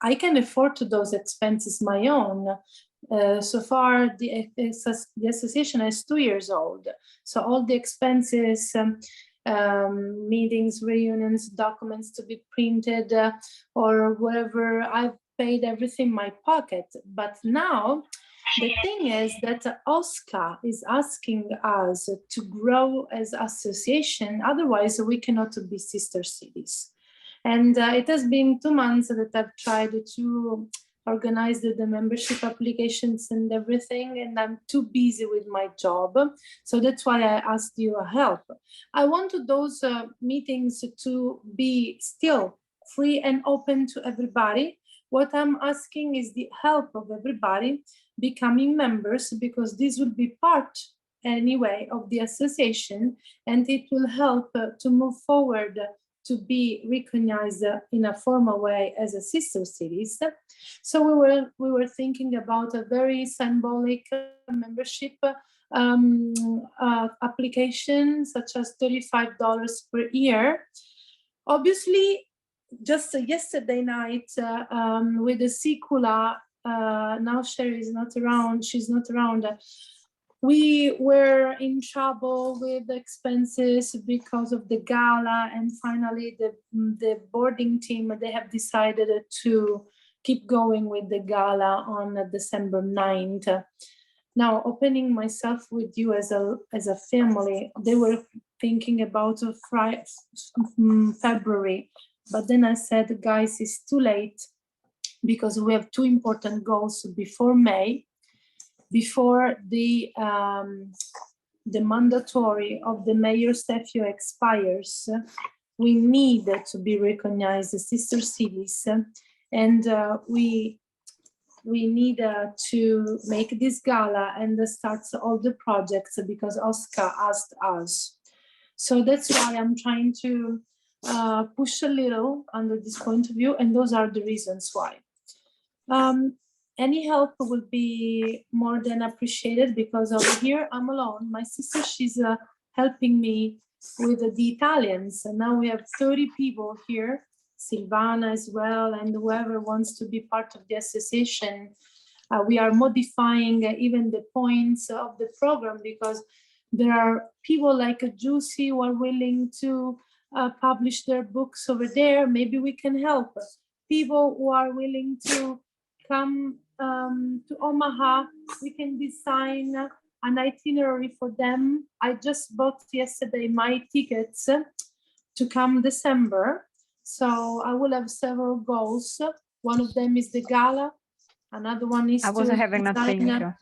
I can afford to those expenses my own. So far, the association is 2 years old. So all the expenses, meetings, reunions, documents to be printed, or whatever, I've paid everything in my pocket. But now the thing is that OSCA is asking us to grow as association, otherwise we cannot be sister cities. And it has been 2 months that I've tried to organize the membership applications and everything, and I'm too busy with my job. So that's why I asked you help. I wanted those meetings to be still free and open to everybody. What I'm asking is the help of everybody becoming members, because this will be part anyway of the association, and it will help to move forward to be recognized in a formal way as a sister cities. So we were thinking about a very symbolic membership application, such as $35 per year. Obviously, just yesterday night with the Sicula, now Sherry is not around, she's not around. We were in trouble with the expenses because of the gala, and finally the boarding team, they have decided to keep going with the gala on December 9th. Now, opening myself with you as a family, they were thinking about February, but then I said, guys, it's too late, because we have 2 important goals before May. Before the mandatory of the mayor's statute expires, we need to be recognized as sister cities, and we need to make this gala and start all the projects, because Oscar asked us. So that's why I'm trying to push a little under this point of view, and those are the reasons why. Any help will be more than appreciated, because over here I'm alone. My sister, she's helping me with the Italians, and now we have 30 people here, Silvana as well, and whoever wants to be part of the association. We are modifying even the points of the program, because there are people like Giusy who are willing to publish their books over there. Maybe we can help people who are willing to come to Omaha. We can design an itinerary for them. I just bought yesterday my tickets to come December. So I will have several goals. One of them is the gala. Another one is I wasn't having nothing.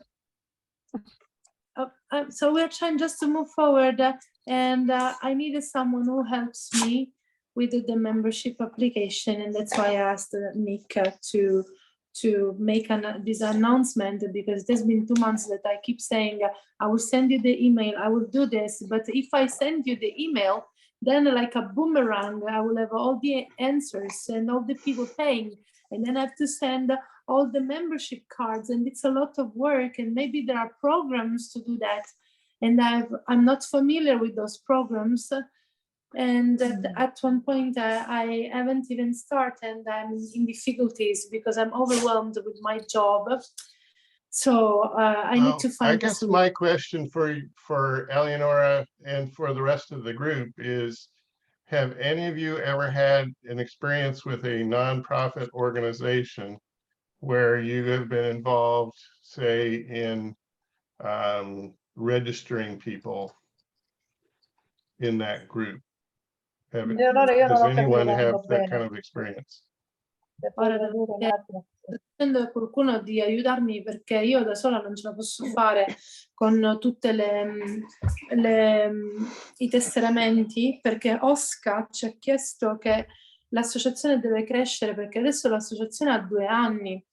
So we're trying just to move forward, and I needed someone who helps me with the membership application, and that's why I asked Nick to make this announcement, because there's been 2 months that I keep saying I will send you the email, I will do this, but if I send you the email, then like a boomerang, I will have all the answers and all the people paying, and then I have to send all the membership cards, and it's a lot of work, and maybe there are programs to do that, and I'm not familiar with those programs, and at one point I haven't even started, and I'm in difficulties because I'm overwhelmed with my job. So I need to find I guess my question for Eleonora and for the rest of the group is, have any of you ever had an experience with a nonprofit organization where you have been involved, say, in registering people in that group? Eleonora, io Does non ho capito anyone have molto that kind bene. of experience? Se puoi tradurre un attimo. sto chiedendo a qualcuno di aiutarmi perché io da sola non ce la posso fare con tutte i tesseramenti, perché Oscar ci ha chiesto che l'associazione deve crescere, perché adesso l'associazione ha 2 anni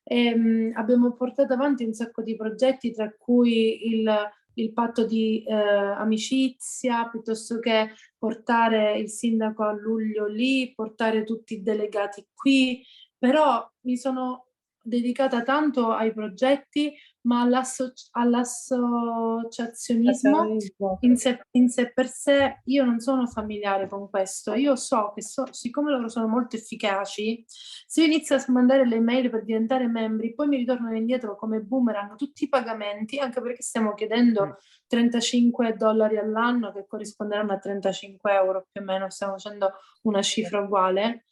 e abbiamo portato avanti un sacco di progetti, tra cui il patto di amicizia, piuttosto che portare il sindaco a luglio lì, portare tutti i delegati qui, però mi sono dedicata tanto ai progetti, ma all'associazionismo in sé per sé io non sono familiare con questo. Io so che siccome loro sono molto efficaci, se io inizio a mandare le mail per diventare membri, poi mi ritornano indietro come boomerang tutti i pagamenti, anche perché stiamo chiedendo $35 all'anno, che corrisponderanno a 35 euro più o meno, stiamo facendo una cifra uguale.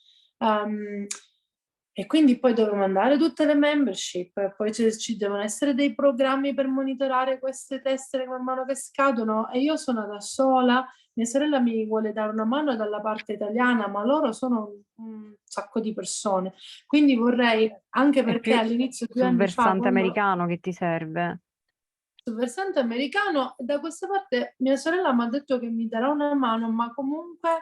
E quindi poi devo mandare tutte le membership, poi ci devono essere dei programmi per monitorare queste tessere man mano che scadono, e io sono da sola. Mia sorella mi vuole dare una mano dalla parte italiana, ma loro sono un sacco di persone, quindi vorrei, anche perché all'inizio 2 sul anni fa, versante quando, americano che ti serve. sul versante americano, da questa parte mia sorella mi ha detto che mi darà una mano, ma comunque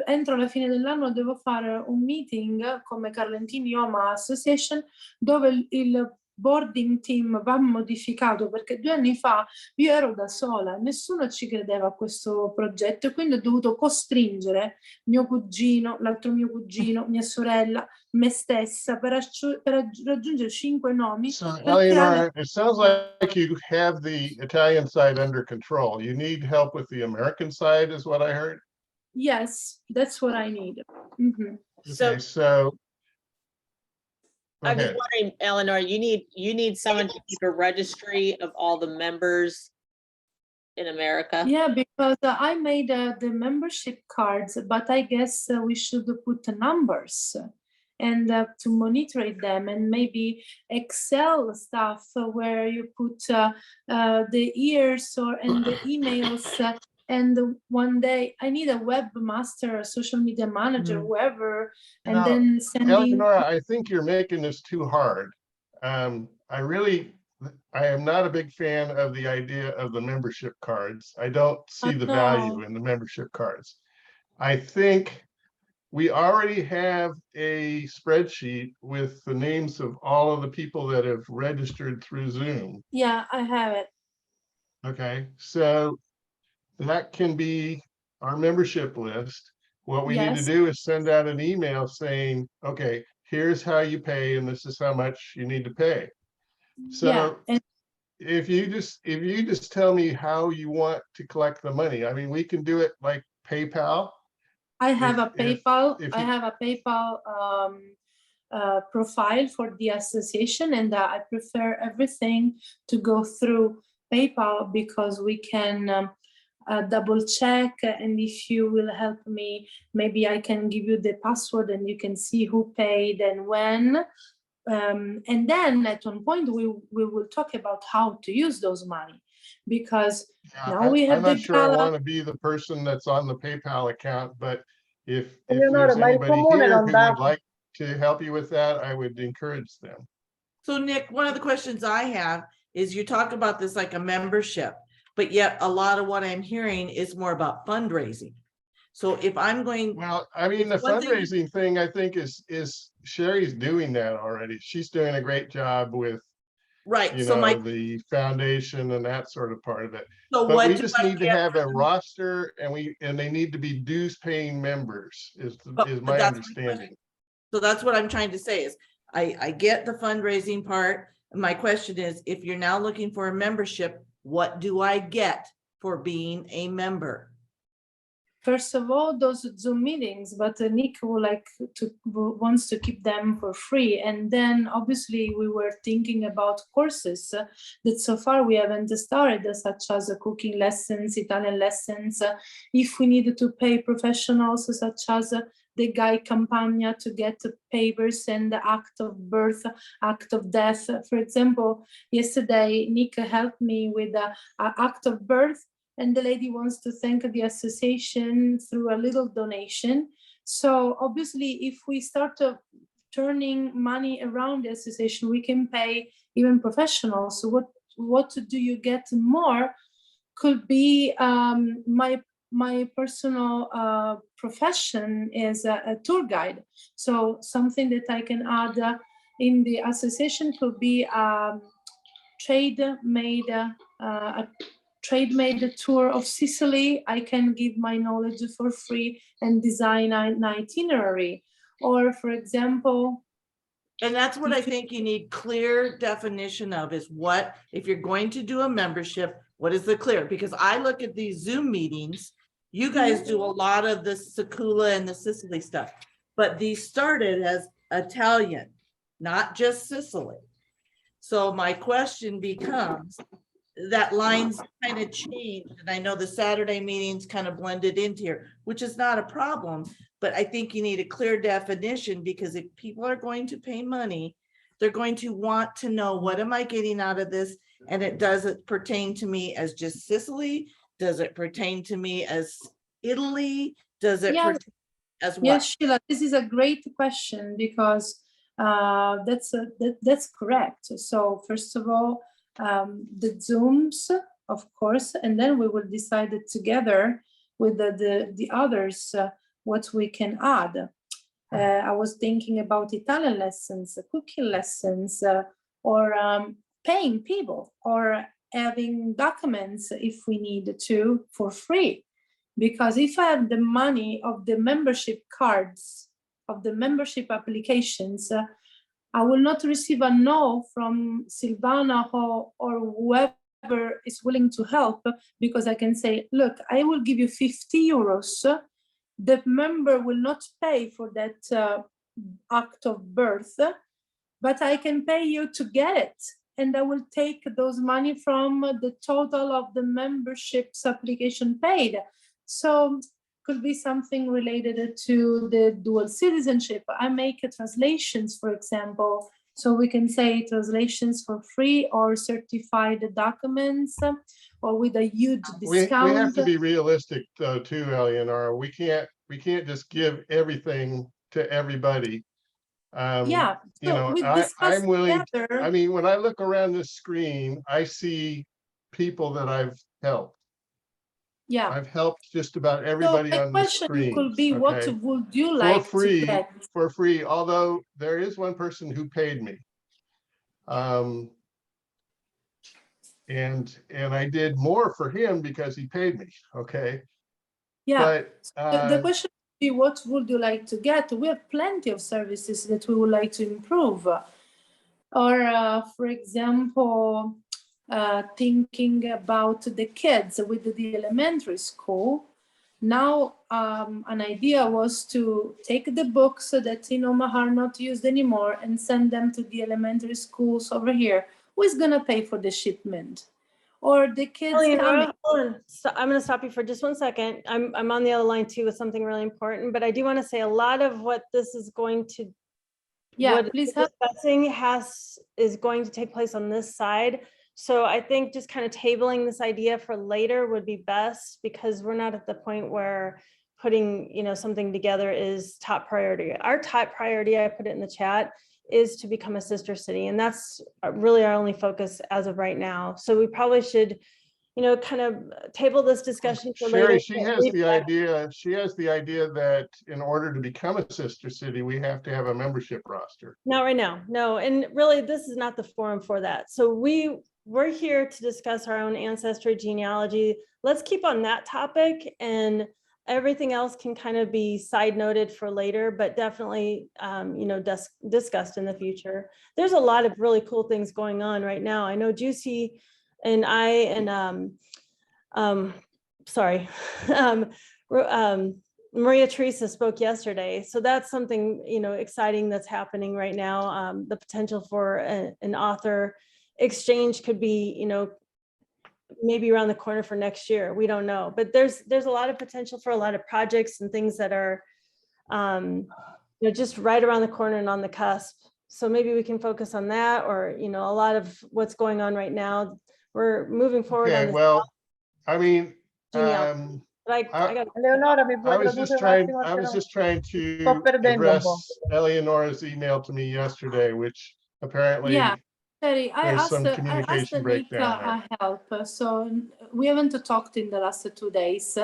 entro la fine dell'anno devo fare un meeting come CarlentiniOmahaSep202022 dove il boarding team va modificato, perché 2 anni fa io ero da sola, nessuno ci credeva a questo progetto, e quindi ho dovuto costringere mio cugino, l'altro mio cugino, mia sorella, me stessa per raggiungere 5 nomi. So Eleonora, it sounds like you have the Italian side under control. You need help with the American side, is what I heard. Yes, that's what I need. Mm-hmm. Okay, so I'm just wondering, Eleanor, you need someone to keep a registry of all the members in America? Yeah, because I made the membership cards, but I guess we should put the numbers and to monitor them, and maybe Excel stuff where you put the years and the emails. And one day I need a webmaster, a social media manager, whoever, and now, then sending. Eleonora, I think you're making this too hard. I am not a big fan of the idea of the membership cards. I don't see the value in the membership cards. I think we already have a spreadsheet with the names of all of the people that have registered through Zoom. Yeah, I have it. Okay, so that can be our membership list. What we need to do is send out an email saying, okay, here's how you pay, and this is how much you need to pay. So if you just tell me how you want to collect the money, I mean, we can do it like PayPal. I have a PayPal profile for the association, and I prefer everything to go through PayPal because we can double check, and if you will help me, maybe I can give you the password and you can see who paid and when. And then at one point we will talk about how to use those money, because now we have I'm not sure I want to be the person that's on the PayPal account, but if there's anybody here who would like to help you with that, I would encourage them. So Nick, one of the questions I have is, you talk about this like a membership, but yet a lot of what I'm hearing is more about fundraising. So if I'm going, well, I mean, the fundraising thing, I think is Sherry's doing that already. She's doing a great job with Right, you so know, my, the foundation and that sort of part of it. so But what we do just I need to get have a from- roster and they need to be dues paying members is But my that's my understanding. So that's what I'm trying to say is, I get the fundraising part. My question is, if you're now looking for a membership, what do I get for being a member? First of all, those Zoom meetings, but Nick wants to keep them for free. And then obviously we were thinking about courses that so far we haven't started, such as cooking lessons, Italian lessons. If we needed to pay professionals such as the Guy Campagna to get papers and the act of birth, act of death. For example, yesterday Nick helped me with the act of birth, and the lady wants to thank the association through a little donation. So obviously, if we start turning money around the association, we can pay even professionals. So what do you get more could be my personal profession is a tour guide. So something that I can add in the association could be trade-made tour of Sicily. I can give my knowledge for free and design an itinerary. Or for example, and that's what I think you need clear definition of is what, if you're going to do a membership, what is the clear? Because I look at these Zoom meetings, you guys do a lot of the Sicula and the Sicily stuff, but these started as Italian, not just Sicily. So my question becomes, that lines kind of changed, and I know the Saturday meetings kind of blended into here, which is not a problem, but I think you need a clear definition, because if people are going to pay money, they're going to want to know, what am I getting out of this? And it doesn't pertain to me as just Sicily. Does it pertain to me as Italy? Does it pertain as what? Yes, Sheila, this is a great question, because that's correct. So first of all, the Zooms, of course, and then we will decide it together with the others what we can add. I was thinking about Italian lessons, cooking lessons, or paying people, or having documents if we need to for free. Because if I have the money of the membership cards, of the membership applications, I will not receive a no from Silvana or whoever is willing to help, because I can say, look, I will give you 50 euros. The member will not pay for that act of birth, but I can pay you to get it. And I will take those money from the total of the membership's application paid. So could be something related to the dual citizenship. I make translations, for example, so we can say translations for free or certified documents, or with a huge discount. We have to be realistic though too, Eleonora. We can't just give everything to everybody. Yeah, you so know, we I'm willing. together. I mean, when I look around this screen, I see people that I've helped. Yeah, I've helped just about everybody so on my the question screen. could be, what okay? would you like to get? For free, although there is one person who paid me. And I did more for him because he paid me, okay? Yeah, but the question would be, what would you like to get? We have plenty of services that we would like to improve. Or for example, thinking about the kids with the elementary school. Now, an idea was to take the books that in Omaha are not used anymore and send them to the elementary schools over here. Who is going to pay for the shipment? Or the kids coming? Hold on. So I'm going to stop you for just 1 second. I'm on the other line too with something really important, but I do want to say a lot of what this is going to, what please we're discussing is going to take place on this side. So I think just kind of tabling this idea for later would be best, because we're not at the point where putting, something together is top priority. Our top priority, I put it in the chat, is to become a sister city. And that's really our only focus as of right now. So we probably should, you know, kind of table this discussion for Sherry, later. she has the idea that in order to become a sister city, we have to have a membership roster. Not right now, no, and really, this is not the forum for that. So we're here to discuss our own ancestry genealogy. Let's keep on that topic, and everything else can kind of be side noted for later, but definitely, you know, discussed in the future. There's a lot of really cool things going on right now. I know Giusy and I and Maria Teresa spoke yesterday. So that's something, you know, exciting that's happening right now. The potential for an author exchange could be, you know, maybe around the corner for next year. We don't know, but there's a lot of potential for a lot of projects and things that are, you know, just right around the corner and on the cusp. So maybe we can focus on that, or, you know, a lot of what's going on right now. We're moving forward on Okay, this. well, I mean, Genealogy. But I got Eleonora, mi puoi I was tradurre un attimo? I was just trying to Sto perdendo un po'. address Eleonora's email to me yesterday, which apparently Yeah, Terry, I there's asked some I asked communication breakdown there. Nika a help. So we haven't talked in the last 2 days.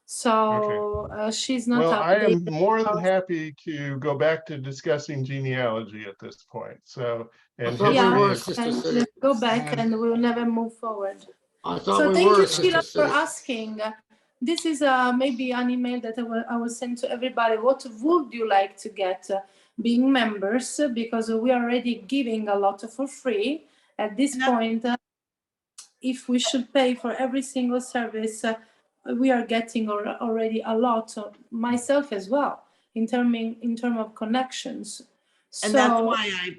So she's not Well, I am updated. more than happy to go back to discussing genealogy at this point. So, and thought we Yeah, were a history. sister and city. let's go back and we'll never move forward. I thought So we thank were you, a sister Sheila, for city. asking. This is maybe an email that I will send to everybody. What would you like to get being members? Because we are already giving a lot for free. At this point, if we should pay for every single service, we are getting already a lot, myself as well, in term of connections. And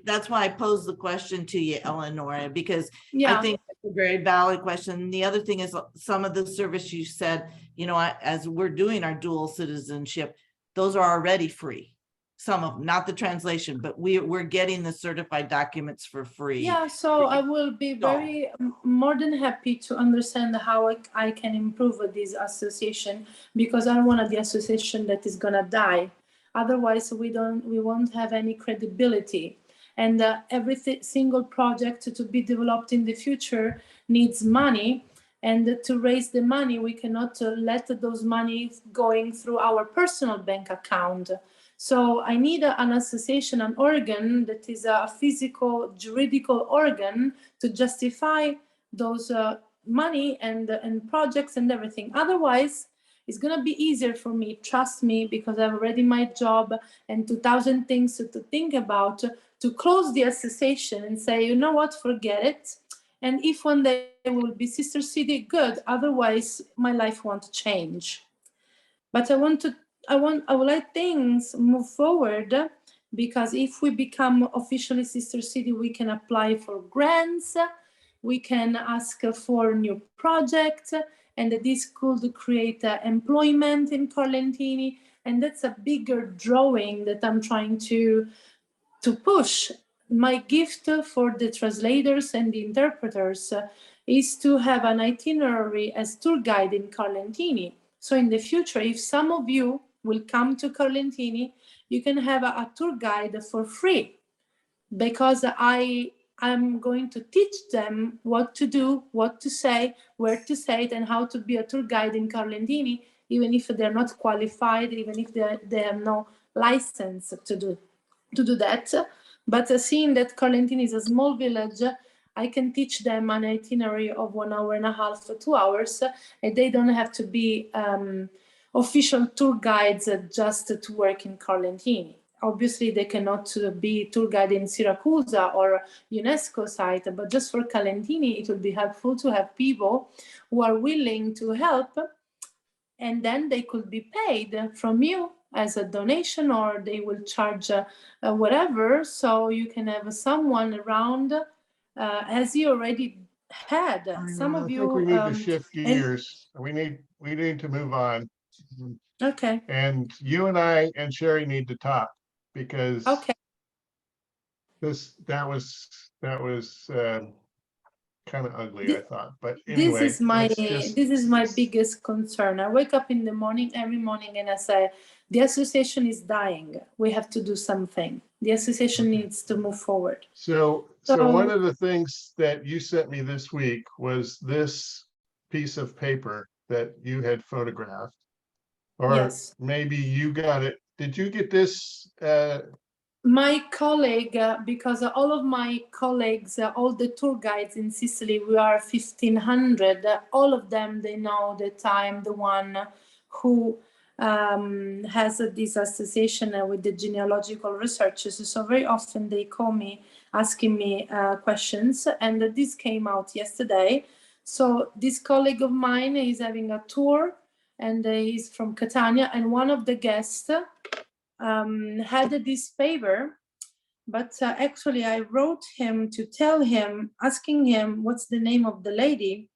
that's why I posed the question to you, Eleonora, because I think it's a very valid question. The other thing is some of the service you said, you know, as we're doing our dual citizenship, those are already free. Some of them, not the translation, but we're getting the certified documents for free. Yeah, so I will be very more than happy to understand how I can improve this association, because I don't want the association that is gonna die. Otherwise, we won't have any credibility. And every single project to be developed in the future needs money. And to raise the money, we cannot let those money going through our personal bank account. So I need an association, an organ that is a physical, juridical organ to justify those money and projects and everything. Otherwise, it's going to be easier for me, trust me, because I've already my job and 2,000 things to think about, to close the association and say, you know what, forget it. And if one day will be sister city, good. Otherwise, my life won't change. But I would like things move forward, because if we become officially sister city, we can apply for grants, we can ask for new projects, and this could create employment in Carlentini. And that's a bigger drawing that I'm trying to push. My gift for the translators and the interpreters is to have an itinerary as tour guide in Carlentini. So in the future, if some of you will come to Carlentini, you can have a tour guide for free, because I'm going to teach them what to do, what to say, where to say it, and how to be a tour guide in Carlentini, even if they're not qualified, even if they have no license to do that. But seeing that Carlentini is a small village, I can teach them an itinerary of 1 hour and a half to 2 hours, and they don't have to be official tour guides just to work in Carlentini. Obviously, they cannot be tour guide in Syracuse or UNESCO site, but just for Carlentini, it would be helpful to have people who are willing to help, and then they could be paid from you as a donation, or they will charge whatever. So you can have someone around, as you already had. Some of I you. think we need to shift gears. We need to move on. Okay. And you and I and Sherry need to talk, because that was kind of ugly, I thought. But anyway, this is my biggest concern. I wake up in the morning, every morning, and I say, the association is dying. We have to do something. The association needs to move forward. So one of the things that you sent me this week was this piece of paper that you had photographed. Or Yes. maybe you got it. Did you get this? My colleague, because all of my colleagues, all the tour guides in Sicily, we are 1,500. All of them, they know that I'm the one who has this association with the genealogical researchers. So very often they call me, asking me questions, and this came out yesterday. So this colleague of mine is having a tour, and he's from Catania, and one of the guests had this favor, but actually I wrote him to tell him, asking him what's the name of the lady,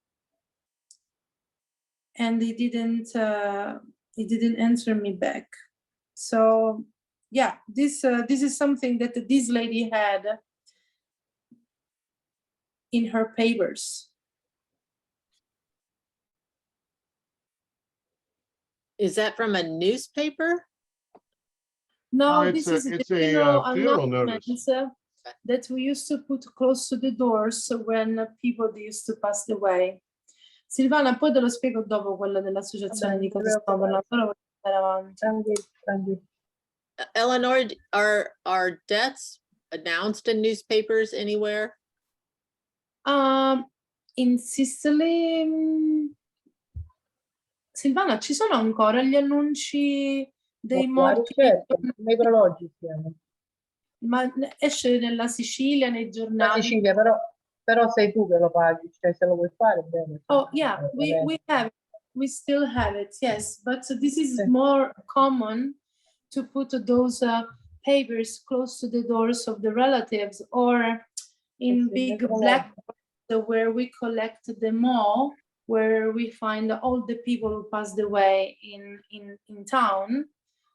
and he didn't answer me back. So yeah, this is something that this lady had in her papers. Is that from a newspaper? No, it's this is a the funeral funeral notice. announcements that we used to put close to the doors when people used to pass away. Silvana, poi te lo spiego dopo quello dell'associazione di cosa stiamo parlando, ora voglio andare avanti. Eleanor, are deaths announced in newspapers anywhere? In Sicily, Silvana, ci sono ancora gli annunci dei morti? Certo, necrologi, Ma esce nella Sicilia, nei la giornali? Sicilia, però sei tu che lo paghi, cioè se lo vuoi fare bene. Oh yeah, we have it. We still have it, yes, but this is more common to put those papers close to the doors of the relatives or in big black boxes where we collect them all, where we find all the people who passed away in town.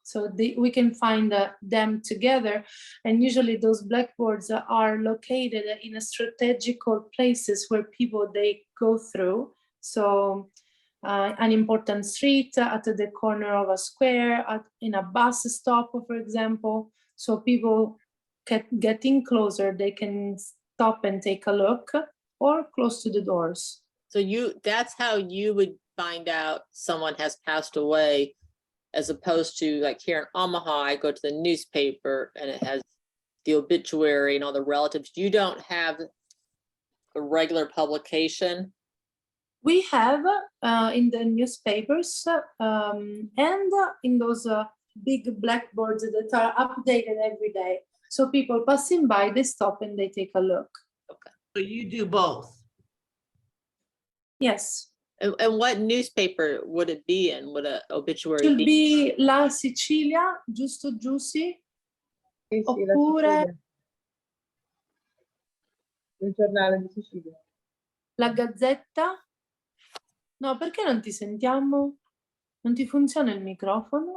So we can find them together, and usually those blackboards are located in a strategical places where people they go through. So an important street, at the corner of a square, in a bus stop, for example. So people getting closer, they can stop and take a look, or close to the doors. So that's how you would find out someone has passed away, as opposed to like here in Omaha, I go to the newspaper and it has the obituary and all the relatives. You don't have a regular publication? We have in the newspapers and in those big blackboards that are updated every day. So people passing by, they stop and they take a look. Okay. So you do both? Yes. And what newspaper would it be in? Would an obituary Should be La Sicilia, giusto Giusy? Oppure il giornale di Sicilia. La Gazzetta? No, perché non ti sentiamo? Non ti funziona il microfono?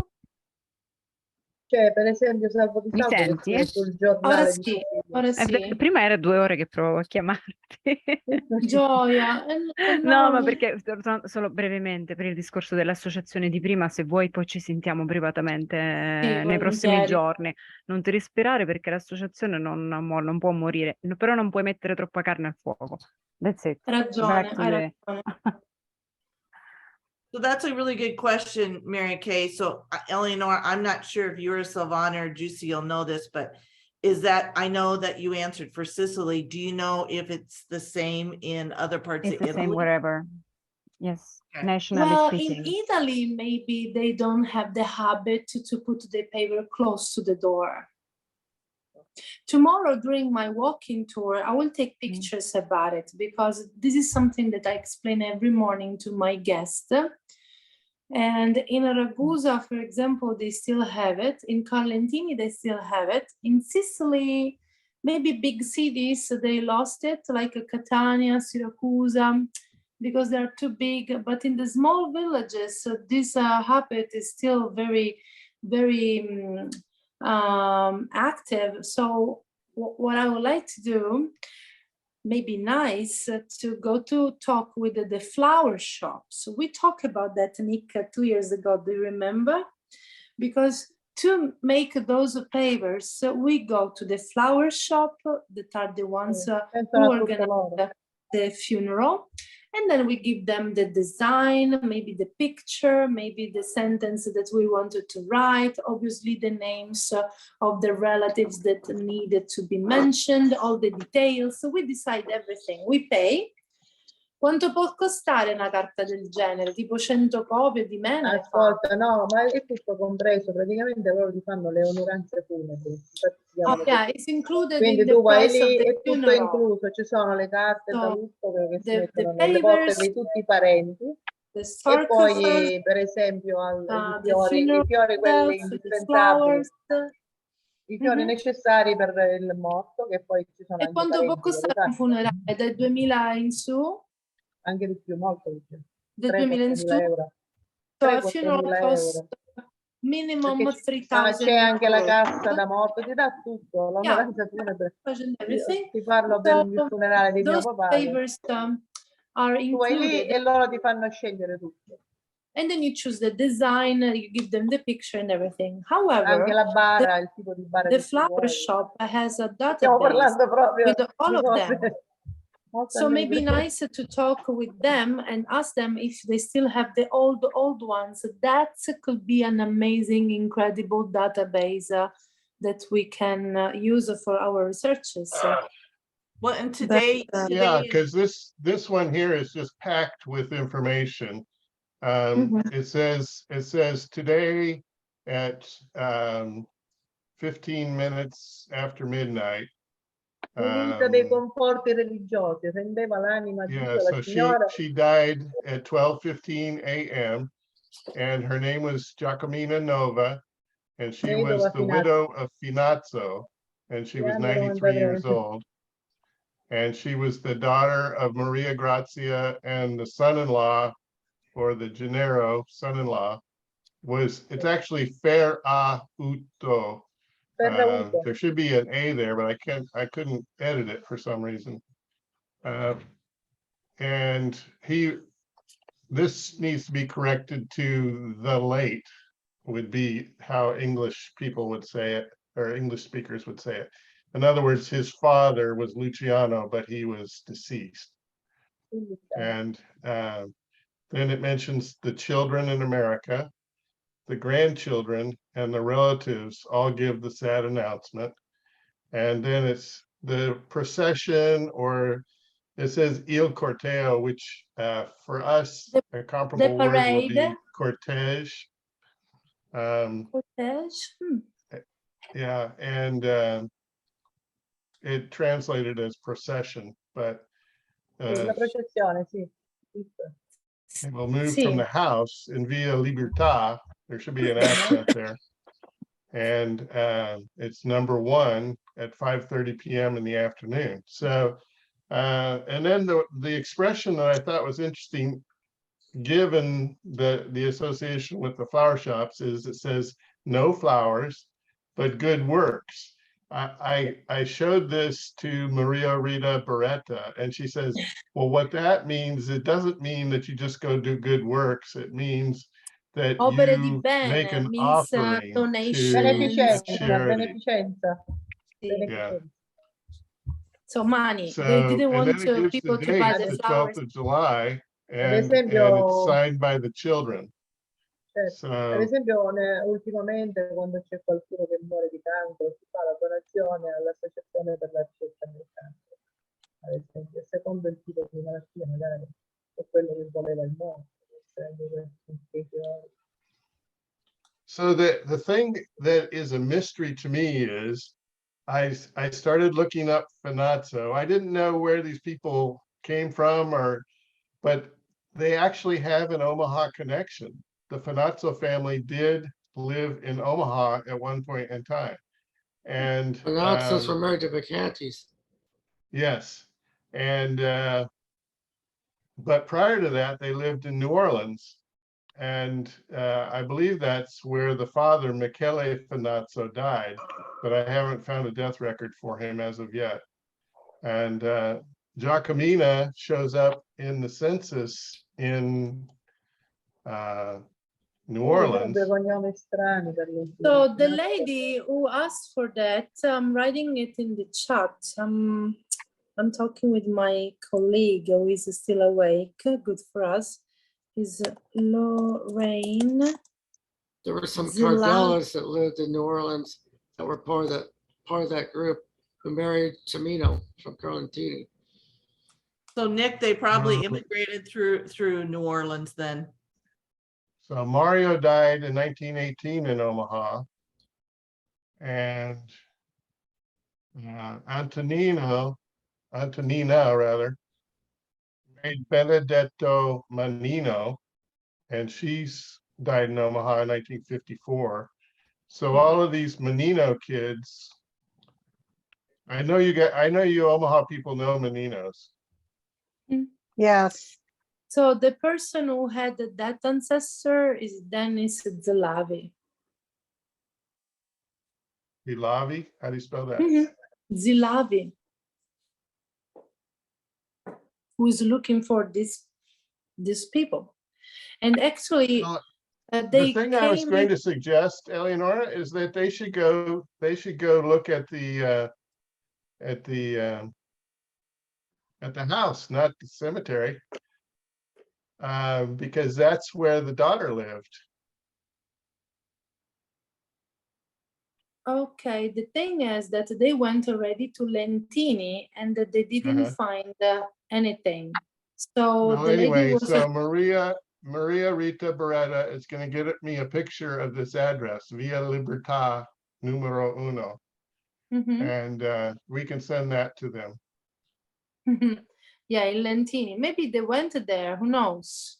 Cioè, per esempio, Salvo di Mi Salvo senti? che sul giornale Ora di sì, Sicilia. ora sì. Prima era 2 ore che provo a chiamarti. Gioia. No, ma perché solo brevemente per il discorso dell'associazione di prima, se vuoi poi ci sentiamo privatamente nei prossimi volentieri. giorni. Non ti risperare perché l'associazione non può morire, però non puoi mettere troppa carne al fuoco. That's it. Ragione, hai ragione. So that's a really good question, Mary Kay. So Eleanor, I'm not sure if you or Silvana or Giusy will know this, but is that, I know that you answered for Sicily. Do you know if it's the same in other parts It's of the Italy? same wherever. Yes, Okay. nationally Well, speaking. in Italy, maybe they don't have the habit to put the paper close to the door. Tomorrow during my walking tour, I will take pictures about it because this is something that I explain every morning to my guests. And in Ragusa, for example, they still have it. In Carlentini, they still have it. In Sicily, maybe big cities, they lost it, like Catania, Siracusa, because they're too big. But in the small villages, this habit is still very, very active. So what I would like to do, maybe nice to go to talk with the flower shops. We talked about that, Nick, 2 years ago. Do you remember? Because to make those papers, we go to the flower shop that are the ones who organize the funeral. And then we give them the design, maybe the picture, maybe the sentence that we wanted to write, obviously the names of the relatives that needed to be mentioned, all the details. So we decide everything, we pay. Quanto può costare una carta del genere? Tipo 100 copie di me? Ascolta, no, ma è tutto compreso, praticamente loro ti fanno le onoranze funebri. Infatti si chiamano Yeah, così. it's included Quindi in tu the vai price of lì, the è tutto funeral. incluso, ci sono le carte da So, lutto che si the mettono nelle papers, porte di tutti i parenti. The E poi sarcophagus, per esempio the funeral i fiori quelli itself, the indispensabili, flowers. i fiori necessari per il morto, che poi ci sono E anche quanto può parenti che le costare un fanno. funerale? Dai 2000 in su? Anche di più, molto di più. Del 2000 in 3-4 su? mila euro. So a 3-4 funeral mila costs euro. minimum Perché 3,000 c'è anche la euros. cassa da morto, ti dà tutto, l'onoranza funebre. Everything. Ti parlo per il So funerale di mio those papà. favors are Tu vai lì included. e loro ti fanno scegliere tutto. And then you choose the design, you give them the picture and everything. Anche However, la bara, il tipo di bara the che tu flower vuoi. shop has a Stiamo database parlando proprio with all di of them. cose molto So maybe allegre. nice to talk with them and ask them if they still have the old ones. That could be an amazing, incredible database that we can use for our researches. Well, and today, Yeah, because this one here is just packed with information. It says today at 15 minutes after midnight. Diventa dei conforti religiosi, rendeva l'anima di Yeah, Dio, la so signora. she died at 12:15 a.m. and her name was Giacomina Nova, and she was Vedova the Finazzo. widow of Finazzo, and she was 93 years old. And she was the daughter of Maria Grazia, and the son-in-law, or the Gennaro son-in-law, it's actually Ferrauto. There should be an A there, but I couldn't edit it for some reason. And this needs to be corrected to the late, would be how English people would say it, or English speakers would say it. In other words, his father was Luciano, but he was deceased. And then it mentions the children in America, the grandchildren, and the relatives all give the sad announcement. And then it's the procession, or it says il corteo, which for us, a comparable word will be cortege. Cortege? Yeah, and it translated as procession, but La processione, sì. it will move from the house in Villa Libertà. There should be an accent there. And it's number 1 at 5:30 p.m. in the afternoon. So, and then the expression that I thought was interesting, given the association with the flower shops, is it says no flowers, but good works. I showed this to Maria Rita Beretta, and she says, well, what that means, it doesn't mean that you just go do good works. It means that you make an offering to charity. Yeah. So money. So, They didn't and want then it gives people the to buy date, the the flowers. 12th of July, and esempio- it's signed by the children. Certo. Per esempio, ultimamente quando c'è qualcuno che muore di cancro, si fa la donazione all'Associazione per la ricerca del cancro. Ad esempio, secondo il tipo di malattia, magari è quello che voleva il morto. So the thing that is a mystery to me is I started looking up Finazzo. I didn't know where these people came from, but they actually have an Omaha connection. The Finazzo family did live in Omaha at one point in time. And Finazzo's were married to Vacantes. yes. And but prior to that, they lived in New Orleans. And I believe that's where the father, Michele Finazzo, died, but I haven't found a death record for him as of yet. And Giacomina shows up in the census in New Orleans. So the lady who asked for that, I'm writing it in the chat. I'm talking with my colleague who is still awake. Good for us. Is Lorraine. There were some Zila- Cardellas that lived in New Orleans that were part of that group who married Cimino from Carlentini. So Nick, they probably No. immigrated through New Orleans then. So Mario died in 1918 in Omaha. And Antonina rather, married Benedetto Manino, and she's died in Omaha in 1954. So all of these Manino kids, I know you Omaha people know Maninos. Yes. So the person who had that ancestor is Dennis Zilavi. Zilavi, how do you spell that? Zilavi, who's looking for these people. And actually, The they thing I was came going in- to suggest, Eleonora, is that they should go look at the house, not the cemetery. Because that's where the daughter lived. Okay, the thing is that they went already to Lentini and that they didn't find anything. So Well, the lady anyway, was so Maria Rita Beretta is going to get me a picture of this address, Via Libertà numero uno, and we can send that to them. Yeah, in Lentini. Maybe they went there, who knows?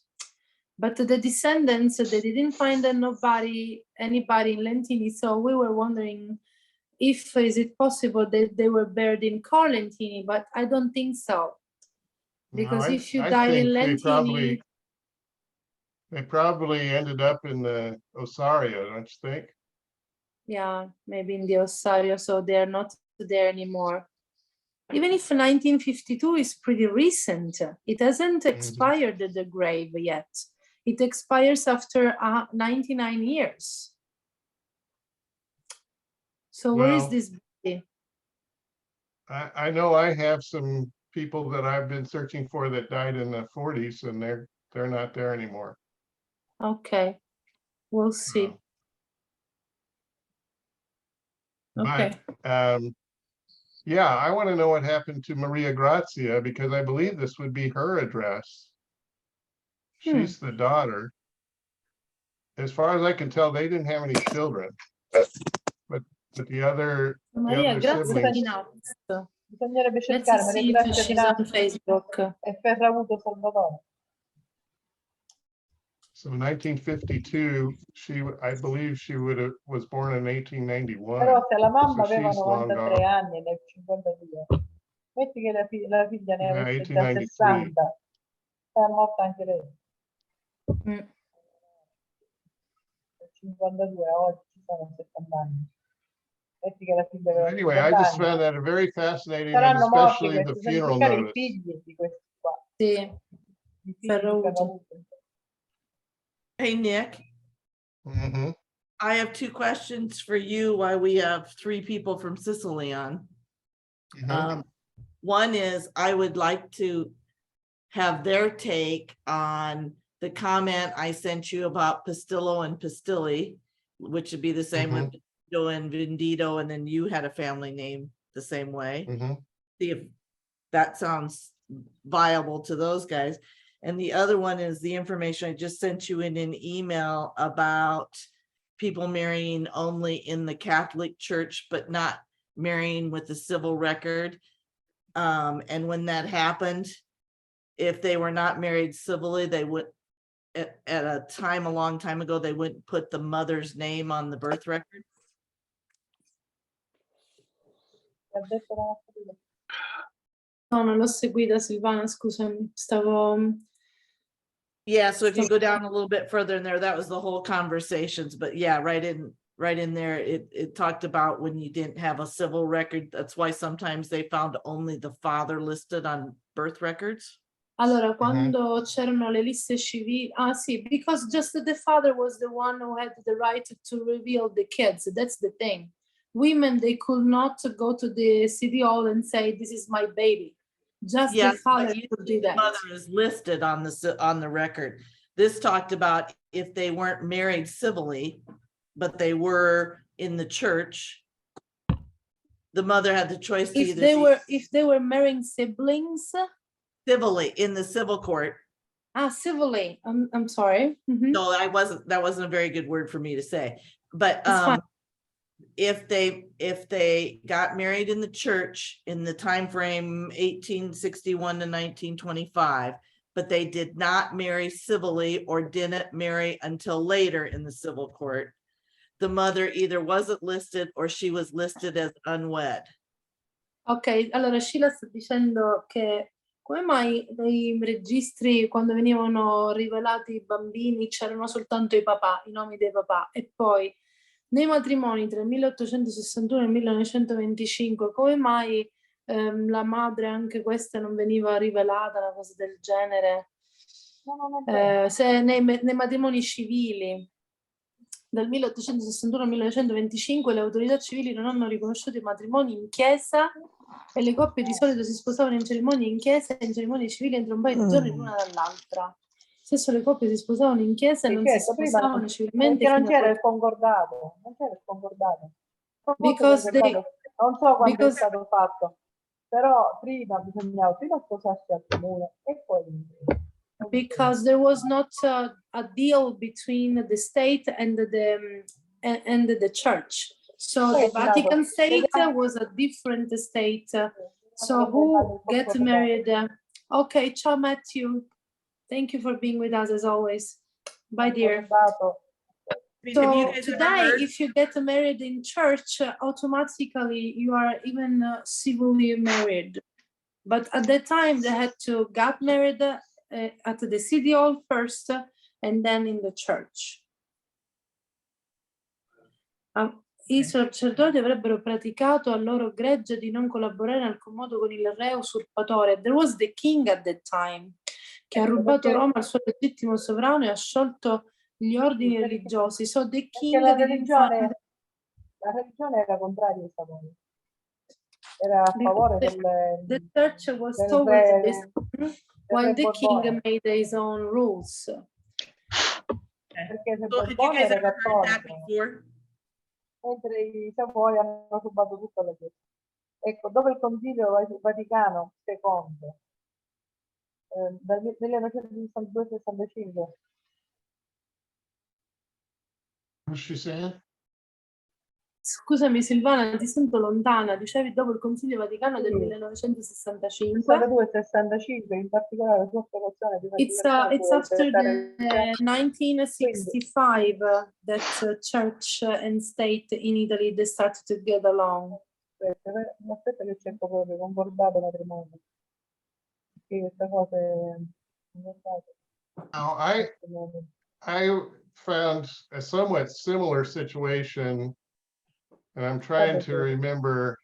But the descendants, they didn't find anybody in Lentini. So we were wondering if is it possible that they were buried in Carlentini, but I don't think so. Because No, if you I died in think Lentini, they probably ended up in the Osario, don't you think? yeah, maybe in the Osario, so they're not there anymore. Even if 1952 is pretty recent, it hasn't expired the grave yet. It expires after 99 years. So where is Well, this body? I know I have some people that I've been searching for that died in the 40s, and they're not there anymore. Okay, we'll see. Okay. But yeah, I want to know what happened to Maria Grazia, because I believe this would be her address. She's the daughter. As far as I can tell, they didn't have any children. But the other Maria Grazia siblings. Bisognerebbe Let's cercare see Maria if Grazia she's on Facebook. e Ferraguto Salvatore. So 1952, I believe she was born in 1891. Però se la mamma So aveva she's long 93 gone. anni nel 52, metti che la figlia ne Yeah, avesse già 1893. 60, è morta anche lei. Nel 52 oggi sono 70 anni. Metti che la figlia aveva Anyway, I 50 just anni. found that very fascinating, and Saranno morti especially the questi, sono funeral cercare i notice. figli di questi qua. Sì, I figli che hanno avuto. Hey, Nick, Mhm. I have two questions for you while we have three people from Sicily on. One is, I would like to have their take on the comment I sent you about Pastillo and Pastilli, which would be the same with Vendito and Vendito, and then you had a family name the same way. See if that sounds viable to those guys. And the other one is the information I just sent you in an email about people marrying only in the Catholic Church, but not marrying with the civil record. And when that happened, if they were not married civilly, they would, at a time, a long time ago, they wouldn't put the mother's name on the birth record. no, non l'ho seguita Silvana, scusami, stavo... Yeah, so if you go down a little bit further in there, that was the whole conversations, but yeah, right in there, it talked about when you didn't have a civil record. That's why sometimes they found only the father listed on birth records. Allora, quando c'erano le liste civili, sì, because just the father was the one who had the right to reveal the kids. That's the thing. Women, they could not go to the city hall and say, this is my baby. Just Yeah, the father but could do usually the that. mother is listed on the record. This talked about if they weren't married civilly, but they were in the church, the mother had the choice to either be If they were marrying siblings, civilly in the civil court. civilly. I'm sorry. Mhm. No, that wasn't a very good word for me to say. But It's fine. if they got married in the church in the time frame 1861 to 1925, but they did not marry civilly or didn't marry until later in the civil court, the mother either wasn't listed or she was listed as unwed. Ok, allora Sheila sta dicendo che come mai nei registri quando venivano rivelati i bambini c'erano soltanto i papà, i nomi dei papà, e poi nei matrimoni tra il 1861 e il 1925 come mai la madre anche questa non veniva rivelata, una cosa del genere? Se nei matrimoni civili dal 1861 al 1925 le autorità civili non hanno riconosciuto i matrimoni in chiesa e le coppie di solito si sposavano in cerimonie in chiesa e in cerimonie civili entro un paio di giorni l'una dall'altra. Spesso le coppie si sposavano in chiesa e non si sposavano civilmente. Perché non c'era il concordato, non c'era il concordato. Because they, non so quando because, è stato fatto, però bisognava prima sposarsi al comune e poi because there was not a deal between the state and the church. So the Vatican state was a different state. So who get married? Okay, ciao Matthew. Thank you for being with us as always. Bye, dear. So today, if you get married in church, automatically you are even civilly married. But at that time, they had to get married at the city hall first, and then in the church. I sacerdoti avrebbero praticato al loro gregge di non collaborare in alcun modo con il re usurpatore. There was the king at that time, che ha rubato Roma al suo legittimo sovrano e ha sciolto gli ordini religiosi. So the king la religione era contraria ai Savoia. Era a favore the church was towards this, while the king made his own rules. Perché se So, had you guys ever heard that before? Mentre i Savoia hanno rubato tutta la chiesa. Ecco, dopo il Concilio Vaticano II, dal 1962-65. What's she saying? Scusami Silvana, ti sento lontana. Dicevi dopo il Consiglio Vaticano del 1965. 62-65, in particolare la sua approvazione di It's after the 1965 that church and state in Italy they started to get along. Aspetta che cerco proprio concordato matrimonio. Sì, questa cosa è Now, I found a somewhat similar situation, and I'm trying to remember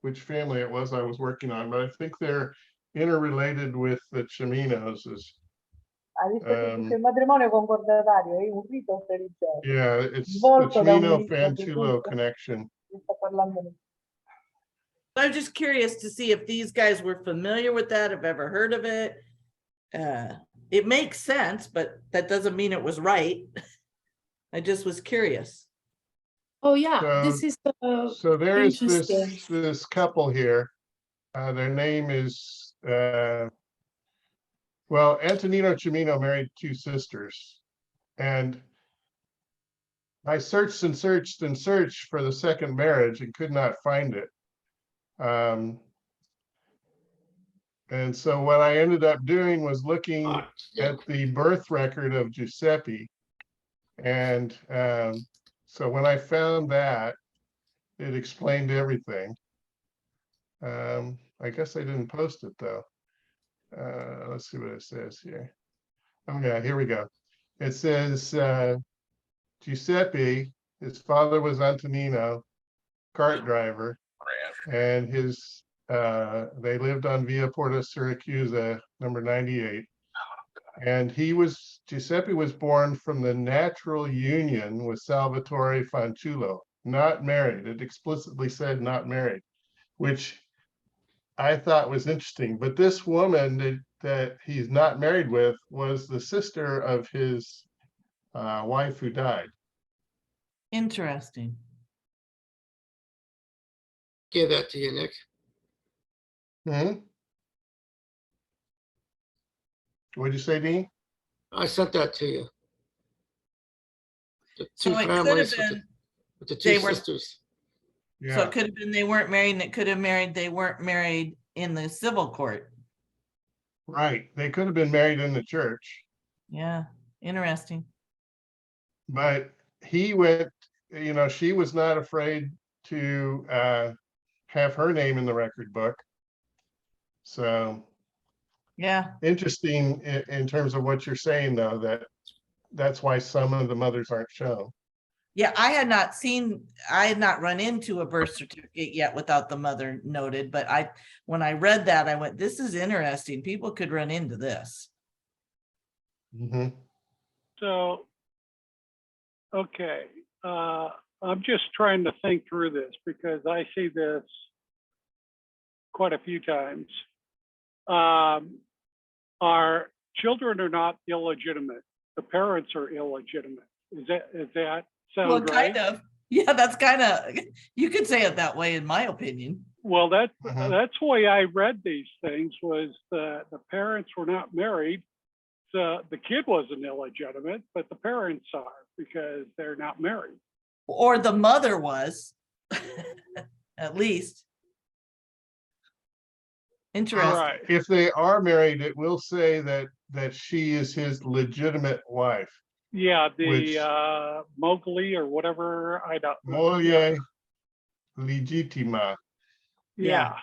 which family it was I was working on, but I think they're interrelated with the Ciminos. il matrimonio concordatario è un rito religioso. Yeah, it's the Cimino Fantulo connection. I'm just curious to see if these guys were familiar with that, have ever heard of it. It makes sense, but that doesn't mean it was right. I just was curious. Oh yeah, this is so there is this couple here. Their name is well, Antonino Cimino married two sisters, and I searched and searched and searched for the second marriage and could not find it. And so what I ended up doing was looking at the birth record of Giuseppe. And so when I found that, it explained everything. I guess I didn't post it though. Let's see what it says here. Oh yeah, here we go. It says Giuseppe, his father was Antonino, cart driver, and his they lived on Via Porta Siracusa, number 98. And Giuseppe was born from the natural union with Salvatore Fantulo, not married. It explicitly said not married, which I thought was interesting. But this woman that he's not married with was the sister of his wife who died. Interesting. Give that to you, Nick. Hmm? What'd you say, Dean? I sent that to you. The So two it could have families been, with the they two were- sisters. so Yeah, it could have been they weren't married, and it could have married, they weren't married in the civil court. right. They could have been married in the church, Yeah, interesting. but he went, she was not afraid to have her name in the record book. So Yeah, interesting in terms of what you're saying, though, that's why some of the mothers aren't shown. yeah, I had not run into a birth certificate yet without the mother noted, but when I read that, I went, this is interesting. People could run into this. Mhm. So, okay, I'm just trying to think through this because I see this quite a few times. Our children are not illegitimate. The parents are illegitimate. Is that Well, sound right? kind of. Yeah, that's kind of, you could say it that way, in my opinion. Well, that's Mhm. that's the way I read these things, was that the parents were not married. So the kid wasn't illegitimate, but the parents are because they're not married. Or the mother was, at least. Interesting. Right. If they are married, it will say that she is his legitimate wife. Yeah, Which- the Mowgli or whatever, I don't. Moglie legittima. Yeah.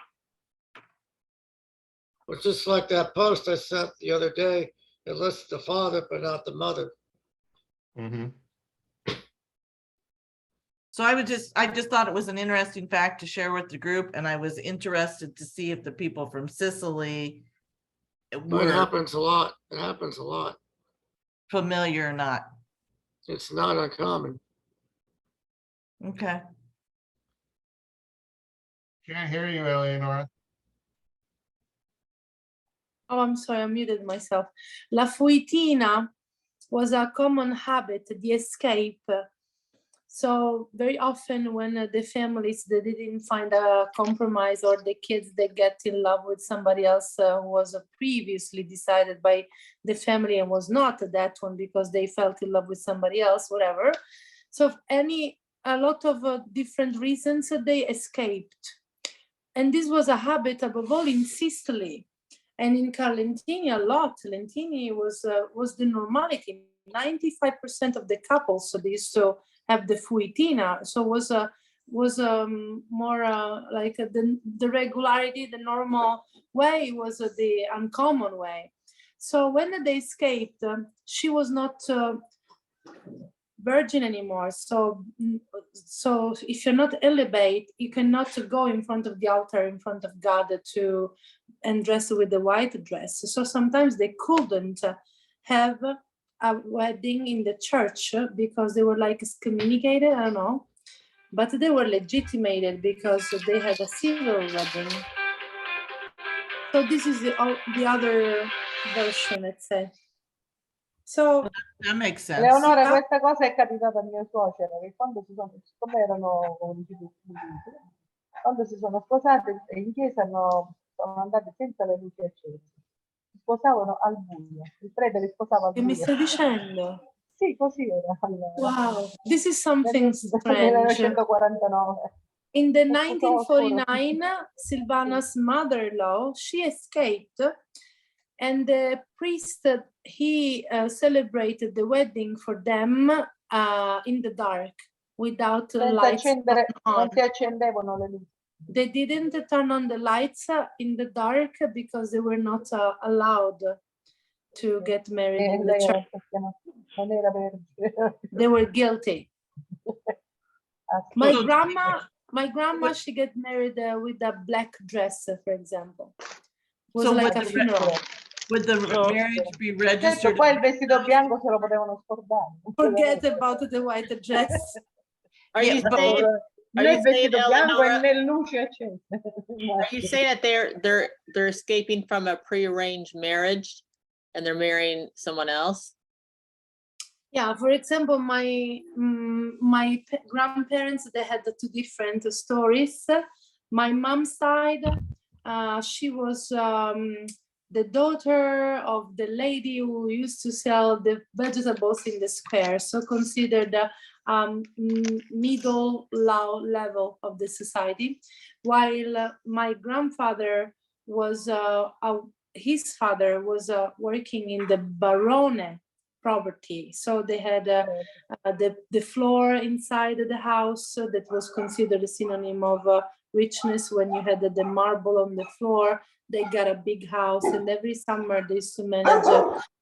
It's just like that post I sent the other day. It lists the father, but not the mother. Mhm. So I just thought it was an interesting fact to share with the group, and I was interested to see if the people from Sicily It were happens a lot. It happens a lot. familiar or not. It's not uncommon. Okay. Can't hear you, Eleonora. Oh, I'm sorry, I muted myself. La fuitina was a common habit, the escape. So very often when the families, they didn't find a compromise, or the kids, they get in love with somebody else who was previously decided by the family and was not that one because they felt in love with somebody else, whatever. So a lot of different reasons they escaped. And this was a habit above all in Sicily. And in Carlentini, a lot. Lentini was the normality. 95% of the couples, so they used to have the fuitina. So was more like the regularity, the normal way was the uncommon way. So when they escaped, she was not virgin anymore. So if you're not celibate, you cannot go in front of the altar, in front of God, and dress with the white dress. So sometimes they couldn't have a wedding in the church because they were like excommunicated, I don't know, but they were legitimated because they had a civil wedding. So this is the other version, let's say. So that makes sense. Leonora, questa cosa è capitata a mio suocero, che quando siccome erano, come dici tu, quando si sono sposati in chiesa sono andati senza le luci accese. Si sposavano al buio, il prete li sposava al che buio. mi stai dicendo? Sì, così era. Wow, this is something strange. 1949. In the 1949, Silvana's mother-in-law, she escaped, and the priest, he celebrated the wedding for them in the dark, without lights on. Non si accendevano le luci. They didn't turn on the lights in the dark because they were not allowed to get married in the church. Non era verde. They were guilty. My grandma, she get married with a black dress, for example. Was So like would a funeral. Would the marriage be Certo, registered? poi il vestito bianco se lo potevano scordare. Forget about the white dress. Are you Yeah, but saying Are né you il saying, vestito bianco e Eleonora, né luce accese. are you saying that they're escaping from a prearranged marriage and they're marrying someone else? Yeah, for example, my grandparents, they had two different stories. My mom's side, she was the daughter of the lady who used to sell the vegetables in the square, so considered middle low level of the society, while my grandfather was his father was working in the barone property. So they had the floor inside the house that was considered a synonym of richness. When you had the marble on the floor, they got a big house, and every summer they used to manage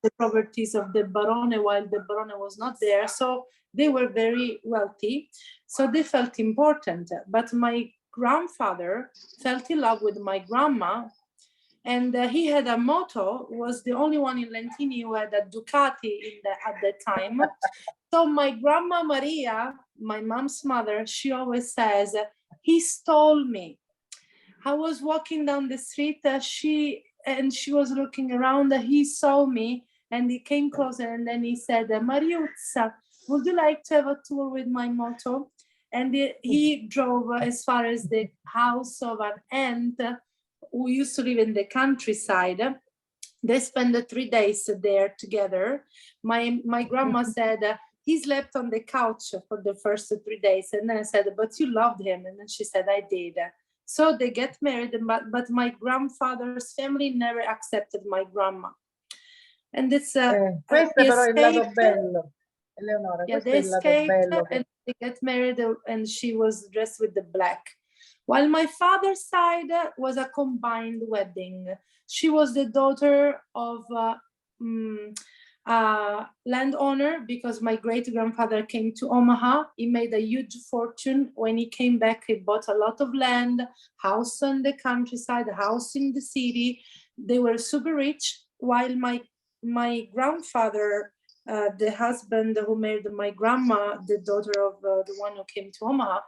the properties of the barone while the barone was not there. So they were very wealthy, so they felt important. But my grandfather fell in love with my grandma, and he had a motto, was the only one in Lentini who had a Ducati at that time. So my grandma Maria, my mom's mother, she always says, he stole me. I was walking down the street, she was looking around, he saw me and he came closer, and then he said, Mariuzza, would you like to have a tour with my moto? And he drove as far as the house of an aunt who used to live in the countryside. They spent 3 days there together. My grandma said he slept on the couch for the first 3 days, and then I said, but you loved him, and then she said, I did. So they get married, but my grandfather's family never accepted my grandma, and it's questo però è il lato bello, Eleonora, yeah, questo they è il lato escaped bello and they get married, and she was dressed with the black. While my father's side was a combined wedding. She was the daughter of a landowner, because my great-grandfather came to Omaha. He made a huge fortune. When he came back, he bought a lot of land, house in the countryside, house in the city. They were super rich, while my grandfather, the husband who married my grandma, the daughter of the one who came to Omaha,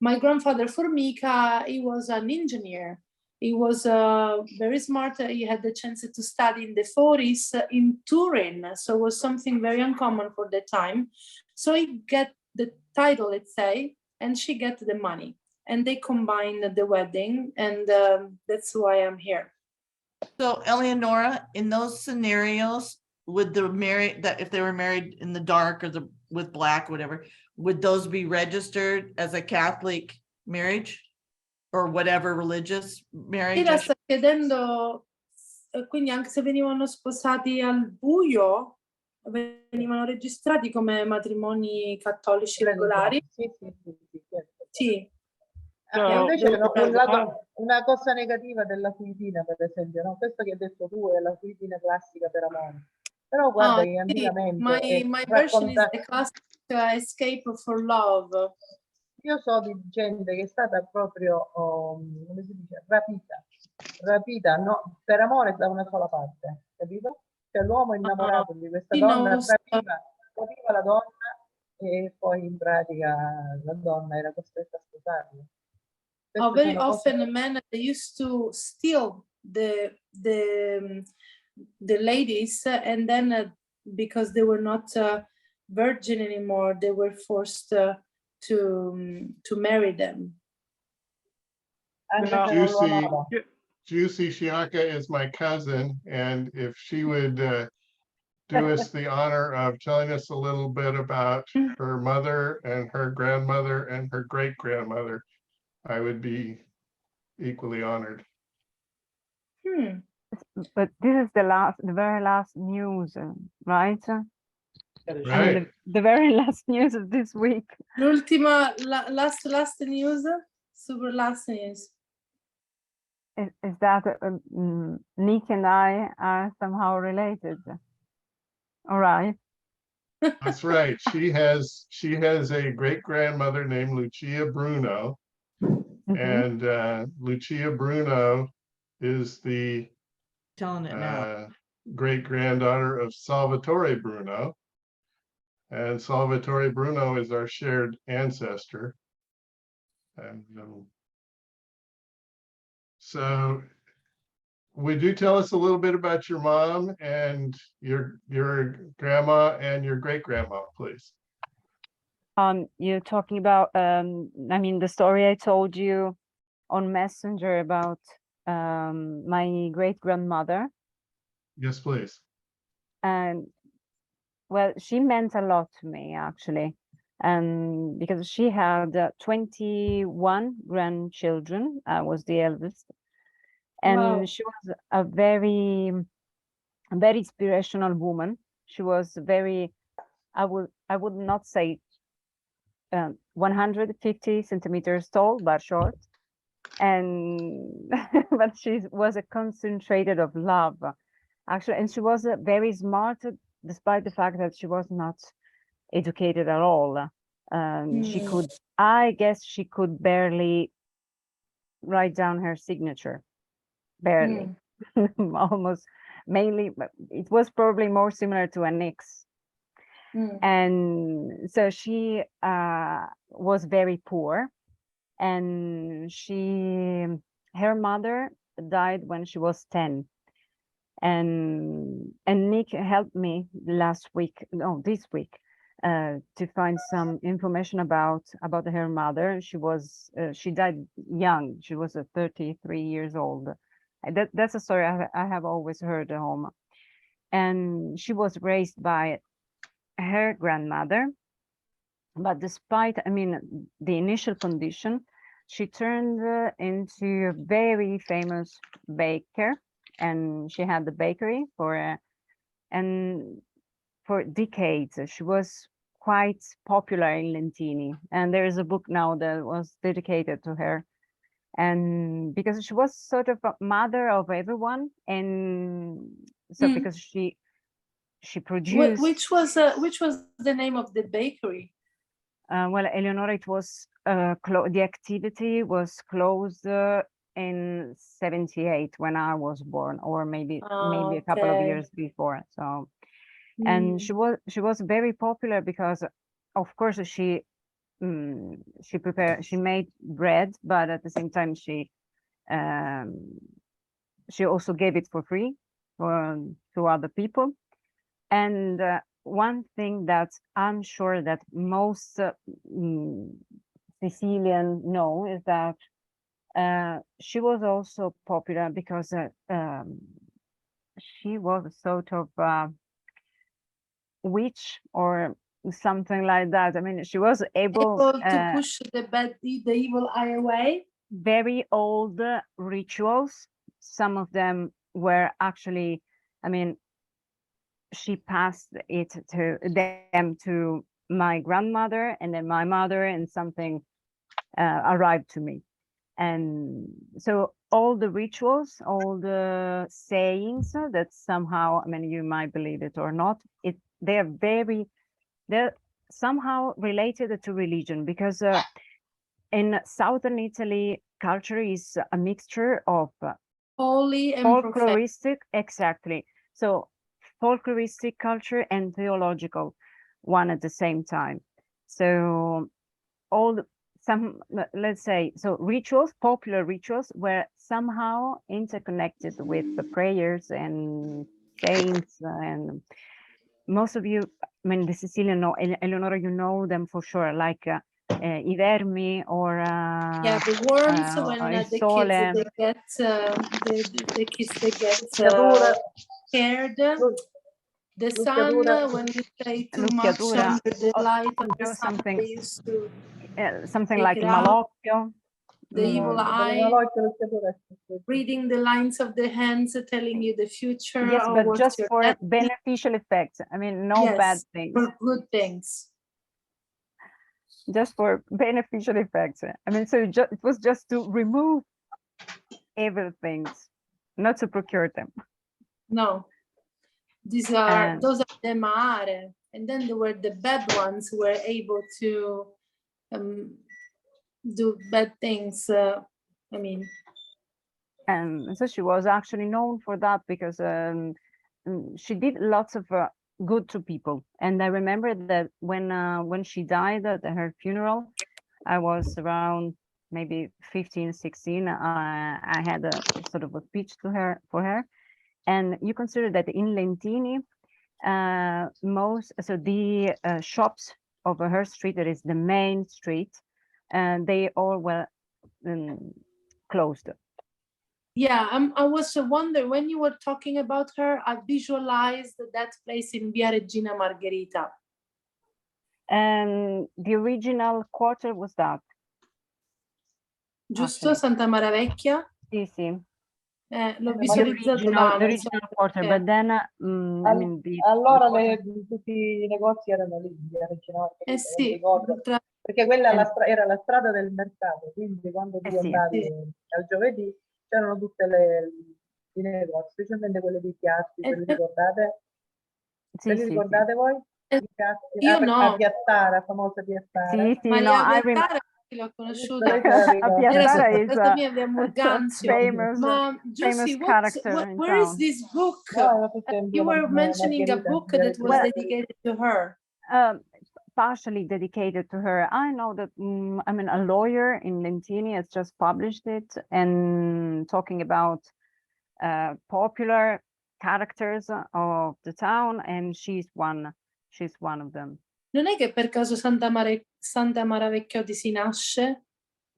my grandfather Formica, he was an engineer. He was very smart. He had the chance to study in the 40s in Turin. So it was something very uncommon for the time. So he got the title, let's say, and she got the money. And they combined the wedding, and that's why I'm here. So Eleonora, in those scenarios, would if they were married in the dark or with black, whatever, would those be registered as a Catholic marriage or whatever religious marriage? Ella sta chiedendo, quindi anche se venivano sposati al buio, venivano registrati come matrimoni cattolici regolari? Sì, certo. Sì. Invece una cosa negativa della Filippina, per esempio, no? Questo che hai detto tu è la Filippina classica per amore. Però guarda che anticamente my version is the classic escape for love. Io so di gente che è stata proprio, come si dice, rapita no, per amore da una sola parte, capito? Cioè l'uomo innamorato di questa donna rapiva la donna, e poi in pratica la donna era costretta a sposarlo. Very often men used to steal the ladies, and then because they were not virgin anymore, they were forced to marry them. Giusy Shiaka is my cousin, and if she would do us the honor of telling us a little bit about her mother and her grandmother and her great-grandmother, I would be equally honored. But this is the very last news, right? Right. I mean, the very last news of this week. L'ultima, last news, super last news. Is that Nick and I are somehow related? All right. That's right. She has a great-grandmother named Lucia Bruno. And Lucia Bruno is the great-granddaughter of Salvatore Bruno. And Salvatore Bruno is our shared ancestor. And so would you tell us a little bit about your mom and your grandma and your great grandma, please? You're talking about, I mean, the story I told you on Messenger about my great grandmother. Yes, please. And well, she meant a lot to me, actually, because she had 21 grandchildren. I was the eldest, and Wow. she was a very inspirational woman. She was very, I would not say 150 centimeters tall, but short, and but she was a concentrated of love, actually, and she was very smart, despite the fact that she was not educated at all. She could, I guess, she could barely write down her signature, barely, almost, mainly. But it was probably more similar to an X. And so she was very poor, and her mother died when she was 10. And Nick helped me this week to find some information about her mother. She died young. She was 33 years old. That's a story I have always heard at home. And she was raised by her grandmother, but despite, I mean, the initial condition, she turned into a very famous baker, and she had the bakery for decades. She was quite popular in Lentini, and there is a book now that was dedicated to her. And because she was sort of a mother of everyone, and so because she produced. Which was the name of the bakery? Well, Eleonora, it was the activity was closed in 78 when I was born, or maybe a couple of years before. So, and she was very popular because, of course, she made bread, but at the same time she also gave it for free to other people. And one thing that I'm sure that most Sicilian know is that she was also popular because she was a sort of witch or something like that. I mean, she was able to push the evil eye away. Very old rituals. Some of them were actually, I mean, she passed it to my grandmother, and then my mother, and something arrived to me. And so all the rituals, all the sayings that somehow, I mean, you might believe it or not, they're somehow related to religion, because in southern Italy, culture is a mixture of holy and folkloristic, exactly. So folkloristic culture and theological one at the same time. So let's say, so rituals, popular rituals, were somehow interconnected with the prayers and saints. And most of you, I mean, the Sicilian know, Eleonora, you know them for sure, like I vermi, or the worms when the kids get scared. The sun, when you play too much under the light of the sun, they used to something like malocchio, the evil eye, reading the lines of the hands, telling you the future. Yes, but just for beneficial effects. I mean, no bad things. For good things. Just for beneficial effects. I mean, so it was just to remove evil things, not to procure them. No, those are the mare, and then there were the bad ones who were able to do bad things. I mean, and so she was actually known for that, because she did lots of good to people. And I remember that when she died at her funeral, I was around maybe 15, 16, I had a sort of a pitch to her for her. And you consider that in Lentini, the shops of her street, that is the main street, they all were closed. Yeah, I was wondering when you were talking about her, I visualized that place in Via Regina Margherita. And the original quarter was that. Giusto, Santa Maravecchia? Sì, sì. L'ho The visualizzato là, non so original quarter, perché. but then I mean Allora tutti i negozi erano lì, via Regina Margherita, sì, ricordo. Perché quella era la strada del mercato, quindi quando tu andavi al giovedì c'erano tutte i negozi, specialmente quelle di piatti, ve li ricordate? Ve li ricordate voi? I piatti, Io no. A Piattara, la famosa Piattara. Sì, sì, Ma no, a Piattara l'ho conosciuta. A Piattara is Casa mia via Morganzio. Ma Giusy, where is this book? You were mentioning a book that was dedicated to her. Partially dedicated to her. I know that I mean a lawyer in Lentini has just published it and talking about popular characters of the town, and she's one of them. Non è che per caso Santa Maravecchiotti si nasce?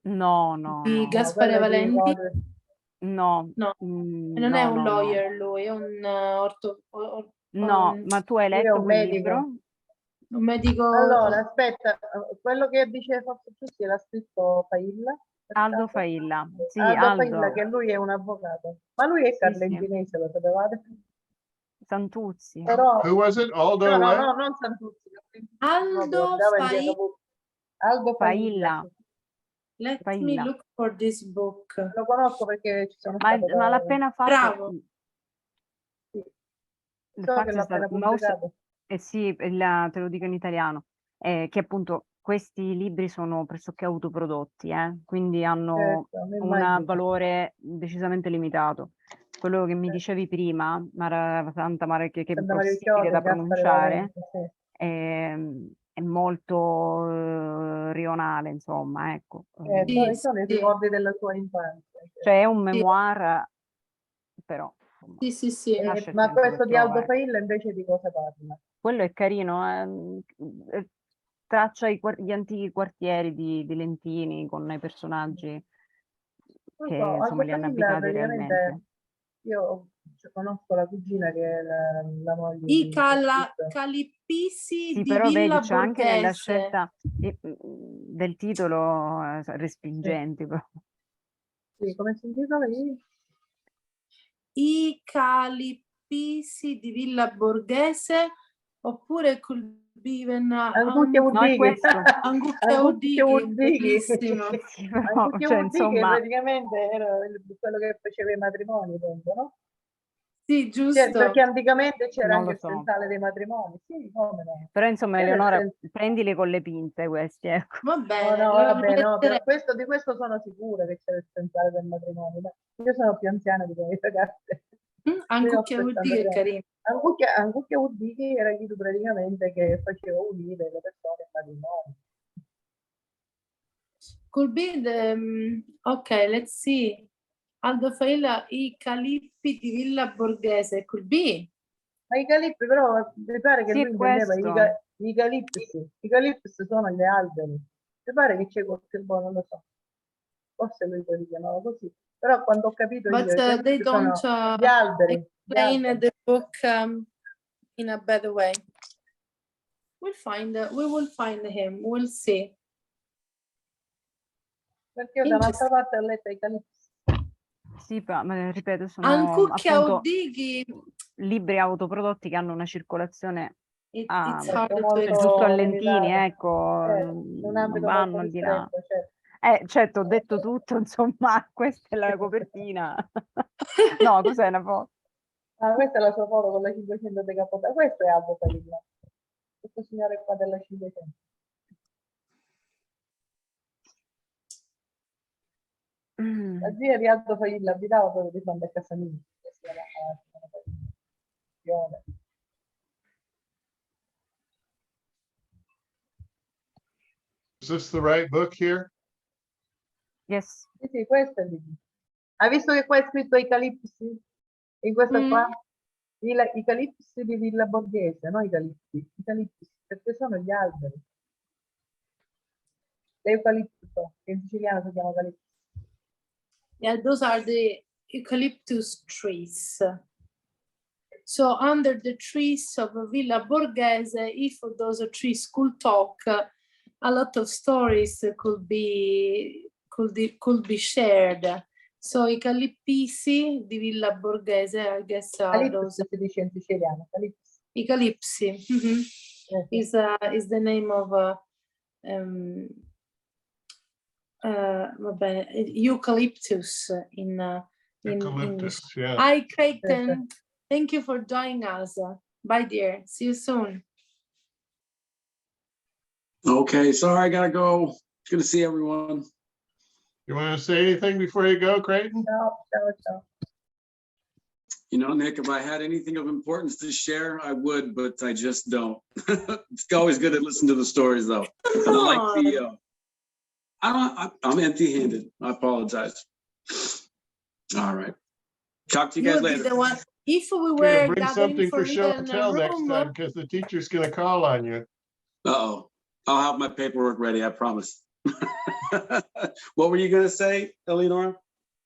No, no. Di Gaspare Valenti? No. Non è un lawyer lui, è un no, ma tu hai letto quel libro? Un medico. Allora, aspetta, quello che dice forse Giusy l'ha scritto Failla? Aldo Fallia. Sì, Aldo Fallia, che lui è un avvocato. Ma lui è carlentinese, lo sapevate? Santuzzi. Però, Who was it? Aldo no, what? no, non Santuzzi. Aldo Failla. Let me look for this book. Lo conosco perché ci sono ma l'ha appena fatto. Bravo. Sì. Il So fatto che è l'ha stato appena pubblicato. sì, te lo dico in italiano, che appunto questi libri sono pressoché autoprodotti, quindi hanno un valore decisamente limitato. Quello che mi dicevi prima, Santa Maria, che è possibile da pronunciare, è molto rionale, insomma, ecco. Sono i ricordi della tua infanzia. Cioè è un memoir, però. Sì. Ma questo di Aldo Failla invece di cosa parla? Quello è carino, traccia gli antichi quartieri di Lentini con i personaggi che insomma li hanno abitati realmente. Io conosco la cugina che è la moglie I di calippisi di però Villa vedi, c'è anche nella Borghese. scelta del titolo respingenti. Sì, come si intitola? I calippisi di Villa Borghese oppure col Biven Angucchia Uddighi, bellissimo. Angucchia Uddighi praticamente era quello che faceva i matrimoni, penso, no? Sì, giusto. Perché anticamente c'era anche il so. centrale dei matrimoni. Sì, come no? Però insomma, Eleonora, prendili con le pinze questi, ecco. Va bene. No, però di questo sono sicura che c'era il centrale del matrimonio. Ma io sono più anziana di voi ragazze. Angucchia Uddighi è carino. Angucchia Uddighi era chi praticamente che faceva unire le persone al matrimonio. Could be ok, let's see. Aldo Failla, i calippi di Villa Borghese, could be. Ma i calippi però mi pare che lui intendeva i calippisi. I calippisi sono gli alberi. Mi pare che c'è qualche non lo so. Forse lui lo chiamava così. Però quando ho capito But they don't sono gli alberi. explain the book in a better way. We will find him. We'll see. Perché io da un'altra parte ho letto i calippi. Sì, ma ripeto, sono Angucchia appunto Uddighi. libri autoprodotti che hanno una circolazione giusto a Lentini, ecco, non vanno al di là. Certo, ho detto tutto, insomma, questa è la copertina. No, cos'è una foto? Ah, questa è la sua foto con la 500 decapotata. Questo è Aldo Fallia. Questo signore qua della 500. La zia di Aldo Fallia abitava proprio di fronte a casa mia. Is this the right book here? Yes. Sì, sì, questo è lì. Hai visto che qua è scritto i calippisi? In questa qua? I calippisi di Villa Borghese, no i calippisi, perché sono gli alberi. L'eucalipto, che in siciliano si chiama calippo. Yeah, those are the eucalyptus trees. So under the trees of Villa Borghese, if those trees could talk, a lot of stories could be shared. So i calippisi di Villa Borghese, I guess are those. Si dice in siciliano, calipsi. I calipsi is the name of eucalyptus in English. Yeah. Hi, Creighton. Thank you for joining us. Bye, dear. See you soon. Okay, sorry, I gotta go. Good to see everyone. You want to say anything before you go, Creighton? You know, Nick, if I had anything of importance to share, I would, but I just don't. It's always good to listen to the stories, though. And I like the. I'm empty-handed. I apologize. All right. Talk to you guys later. If we Here, were bring gathering something for for show real and in a tell next room, time, because the teacher's going to call on you. Uh-oh. I'll have my paperwork ready, I promise. What were you going to say, Eleonora?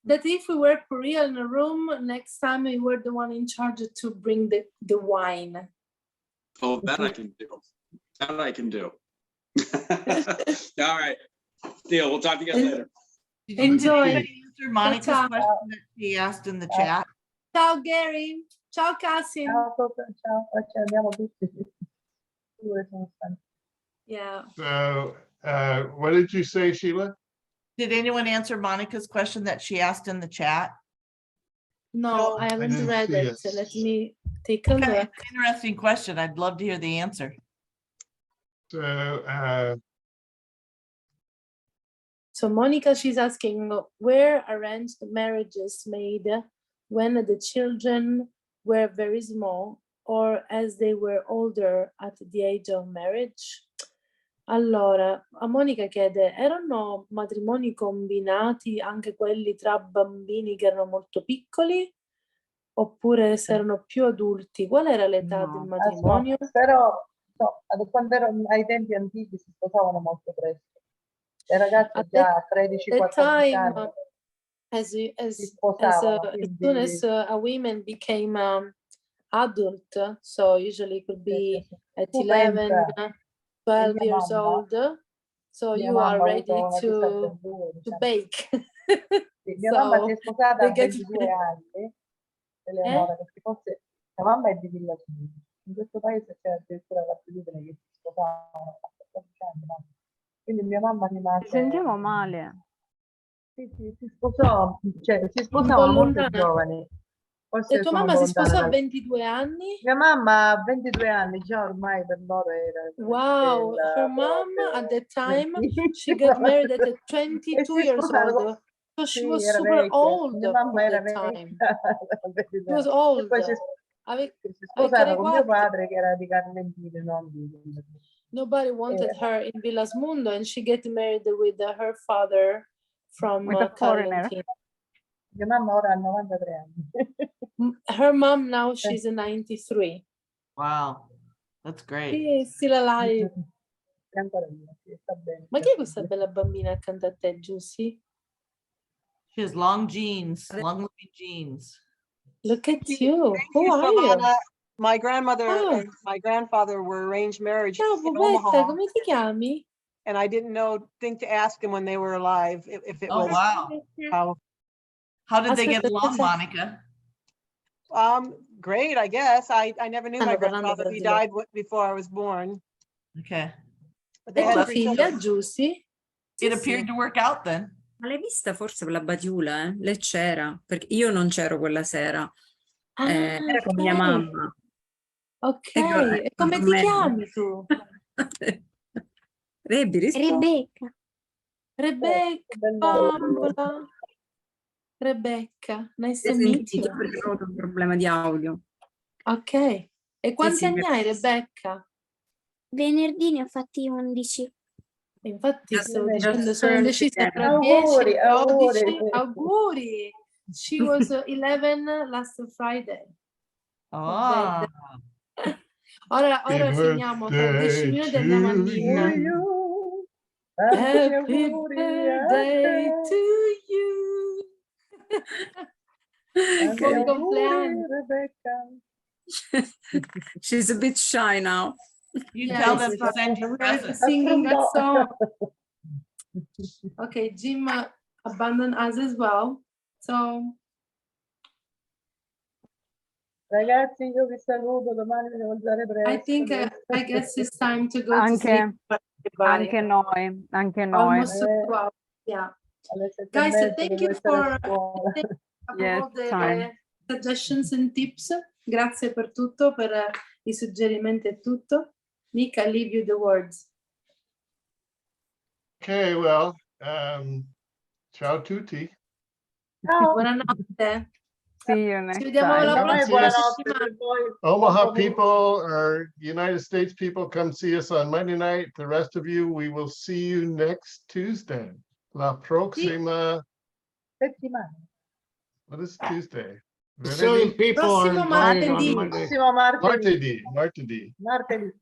that if we were for real in a room, next time we were the one in charge to bring the wine. Oh, that I can do. That I can do. All right. Deal. We'll talk to you guys later. Enjoy. Answer Monica's Ciao. question that she asked in the chat. Ciao Gary. Ciao Cassie. Ciao, andiamo tutti. Yeah. So what did you say, Sheila? Did anyone answer Monica's question that she asked in the chat? No, I haven't didn't read see it. it. So let me take a Okay, look. it's an interesting question. I'd love to hear the answer. So Monica, she's asking, were arranged marriages made when the children were very small or as they were older at the age of marriage? Allora, a Monica chiede, erano matrimoni combinati anche quelli tra bambini che erano molto piccoli? Oppure se erano più adulti? Qual era l'età del matrimonio? Però quando erano ai tempi antichi si sposavano molto presto. Le ragazze già a 13-14 anni as si soon sposavano. as a women became adult, so usually it could be at 11, 12 years old, so you are ready to bake. Mia mamma si è sposata a 22 anni, Eleonora, perché forse la mamma è di Villa Cimino. In questo paese c'è addirittura l'attitudine che si sposavano a 14 anni, no? Quindi mia mamma rimase... Ci sentiamo male. Sì, si sposò, cioè si sposavano molto giovani. Forse E tua mamma si sposò a 22 anni? Mia mamma a 22 anni, già ormai per loro era... Wow, her mom at that time, she got married at 22 years old. So she was super old for the time. She was old. Si sposarono con mio padre che era di Carlentini, non di... Nobody wanted her in Villasmundo, and she get married with her father from Carlentini. Mia mamma ora ha 93 anni. Her mom now, she's 93. Wow, that's great. She is still alive. È ancora viva, sta bene. Ma chi è questa bella bambina accanto a te, Giusy? She has long jeans, long living jeans. Look at you. Who are you? My grandmother and my grandfather were arranged marriage Ciao, in Bobetta, Omaha. come ti chiami? And I didn't think to ask them when they were alive if it was. Wow. How did they get along, Monica? Great, I guess. I never knew my grandfather. He died before I was born. Okay. But they had 3 children. Giusy? It appeared to work out then. Ma l'hai vista forse quella Badiula? Lei c'era, perché io non c'ero quella sera. Era con mia mamma. Ok, e come ti chiami tu? Rebecca. Bambola. Rebecca, nice to meet you. Perché ho avuto un problema di audio. Ok, e quanti anni hai, Rebecca? Venerdì ne ho fatti 11. Infatti stavo Just dicendo, sono turned indecisa 10. tra 10 Auguri, e 12. auguri. Auguri! She was 11 last Friday. Ah, Ora Happy finiamo, fra 10 birthday minuti andiamo a to Ninna. you. Tanti Happy auguri a birthday te. to you. Tanti Buon auguri, compleanno. Rebecca. She's a bit shy now. you Yeah, tell it's them to fine. send you We're presents. singing a Affrontò. song. Okay, Jim abandoned us as well. So Ragazzi, io vi saluto, domani mi devo alzare I presto. think I guess it's time to go to sleep Anche, for everybody. anche noi, anche noi. Almost 2 hours. Yeah. Alle 7:30 Guys, thank devo you essere a for scuola. Yes, all the time. suggestions and tips. Grazie per tutto, per i suggerimenti e tutto. Nick, I leave you the words. Okay, well, ciao tutti. Ciao. Buonanotte. See you Ci next vediamo time. la Come Ormai on, prossima sis. buonanotte settimana. per voi. Omaha Buon pomeriggio. people or United States people, come see us on Monday night. The rest of you, we will see you next Tuesday. La proxima, Settimana. what is Tuesday? Sicilian Venerdì? people are Prossimo invited on martedì. Monday. Prossimo martedì. Martedì. Martedì.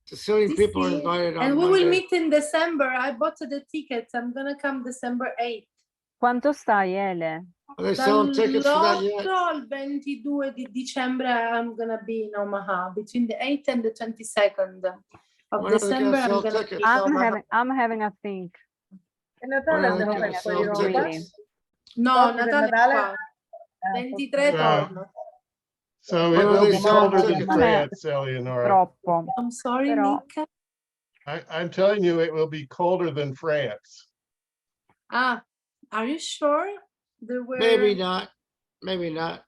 Sicilian Sì, people are sì. invited on And we will Monday. meet in December. I bought the tickets. I'm gonna come December 8th. Quanto stai, Ele? Are they selling tickets for that yet? Dall'8 al 22 di dicembre I'm gonna be in Omaha. Between the 8th and the 22nd of When are they December, gonna I'm sell gonna be tickets? in Omaha. I'm having a think. E Natale When are they abbiamo gonna fatto fuori sell roba. tickets? No, Oggi per Natale Natale? qua. 23 torno. So When it are will they be selling colder than tickets? Non è France, Eleonora. troppo. I'm sorry, Però- Nick. I'm telling you, it will be colder than France. Ah, are you sure? There were. Maybe not. Maybe not.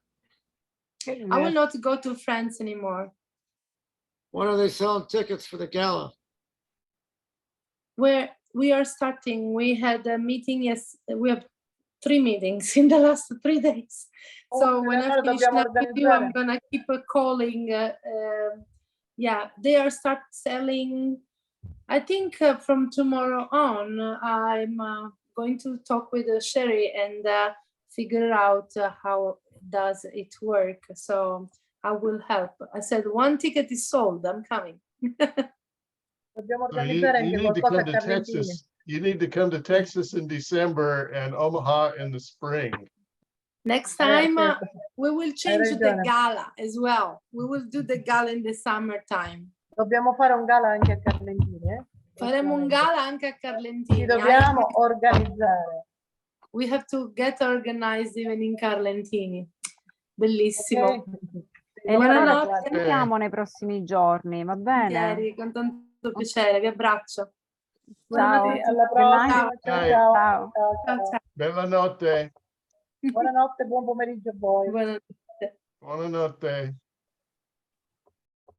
I will not go to France anymore. When are they selling tickets for the gala? Where we are starting, we had a meeting. Yes, we have 3 meetings in the last 3 days. So when I allora finish dobbiamo up with you, I'm organizzare. gonna keep calling. Yeah, they are start selling. I think from tomorrow on, I'm going to talk with Sherry and figure out how does it work. So I will help. I said 1 ticket is sold. I'm coming. Dobbiamo So organizzare you anche need to qualcosa come a to Carlentini. Texas. You need to come to Texas in December and Omaha in the spring. Next time, certo. we will change the ragione. gala as well. We will do the gala in the summertime. Dobbiamo fare un gala anche a Carlentini, eh? Faremo un gala anche a Carlentini. Ci dobbiamo organizzare. We have to get organized even in Carlentini. Bellissimo. Ok? Eleonora, ci Buonanotte. sentiamo nei prossimi giorni, va bene? Ieri, con tanto piacere, vi abbraccio. Ciao. Buonanotte a Alla tutti. prossima. Ciao. Ciao, Dai. ciao. Ciao. Ciao, Ciao, ciao. ciao. Bella notte. Buonanotte, buon pomeriggio a voi. Buonanotte. Buonanotte.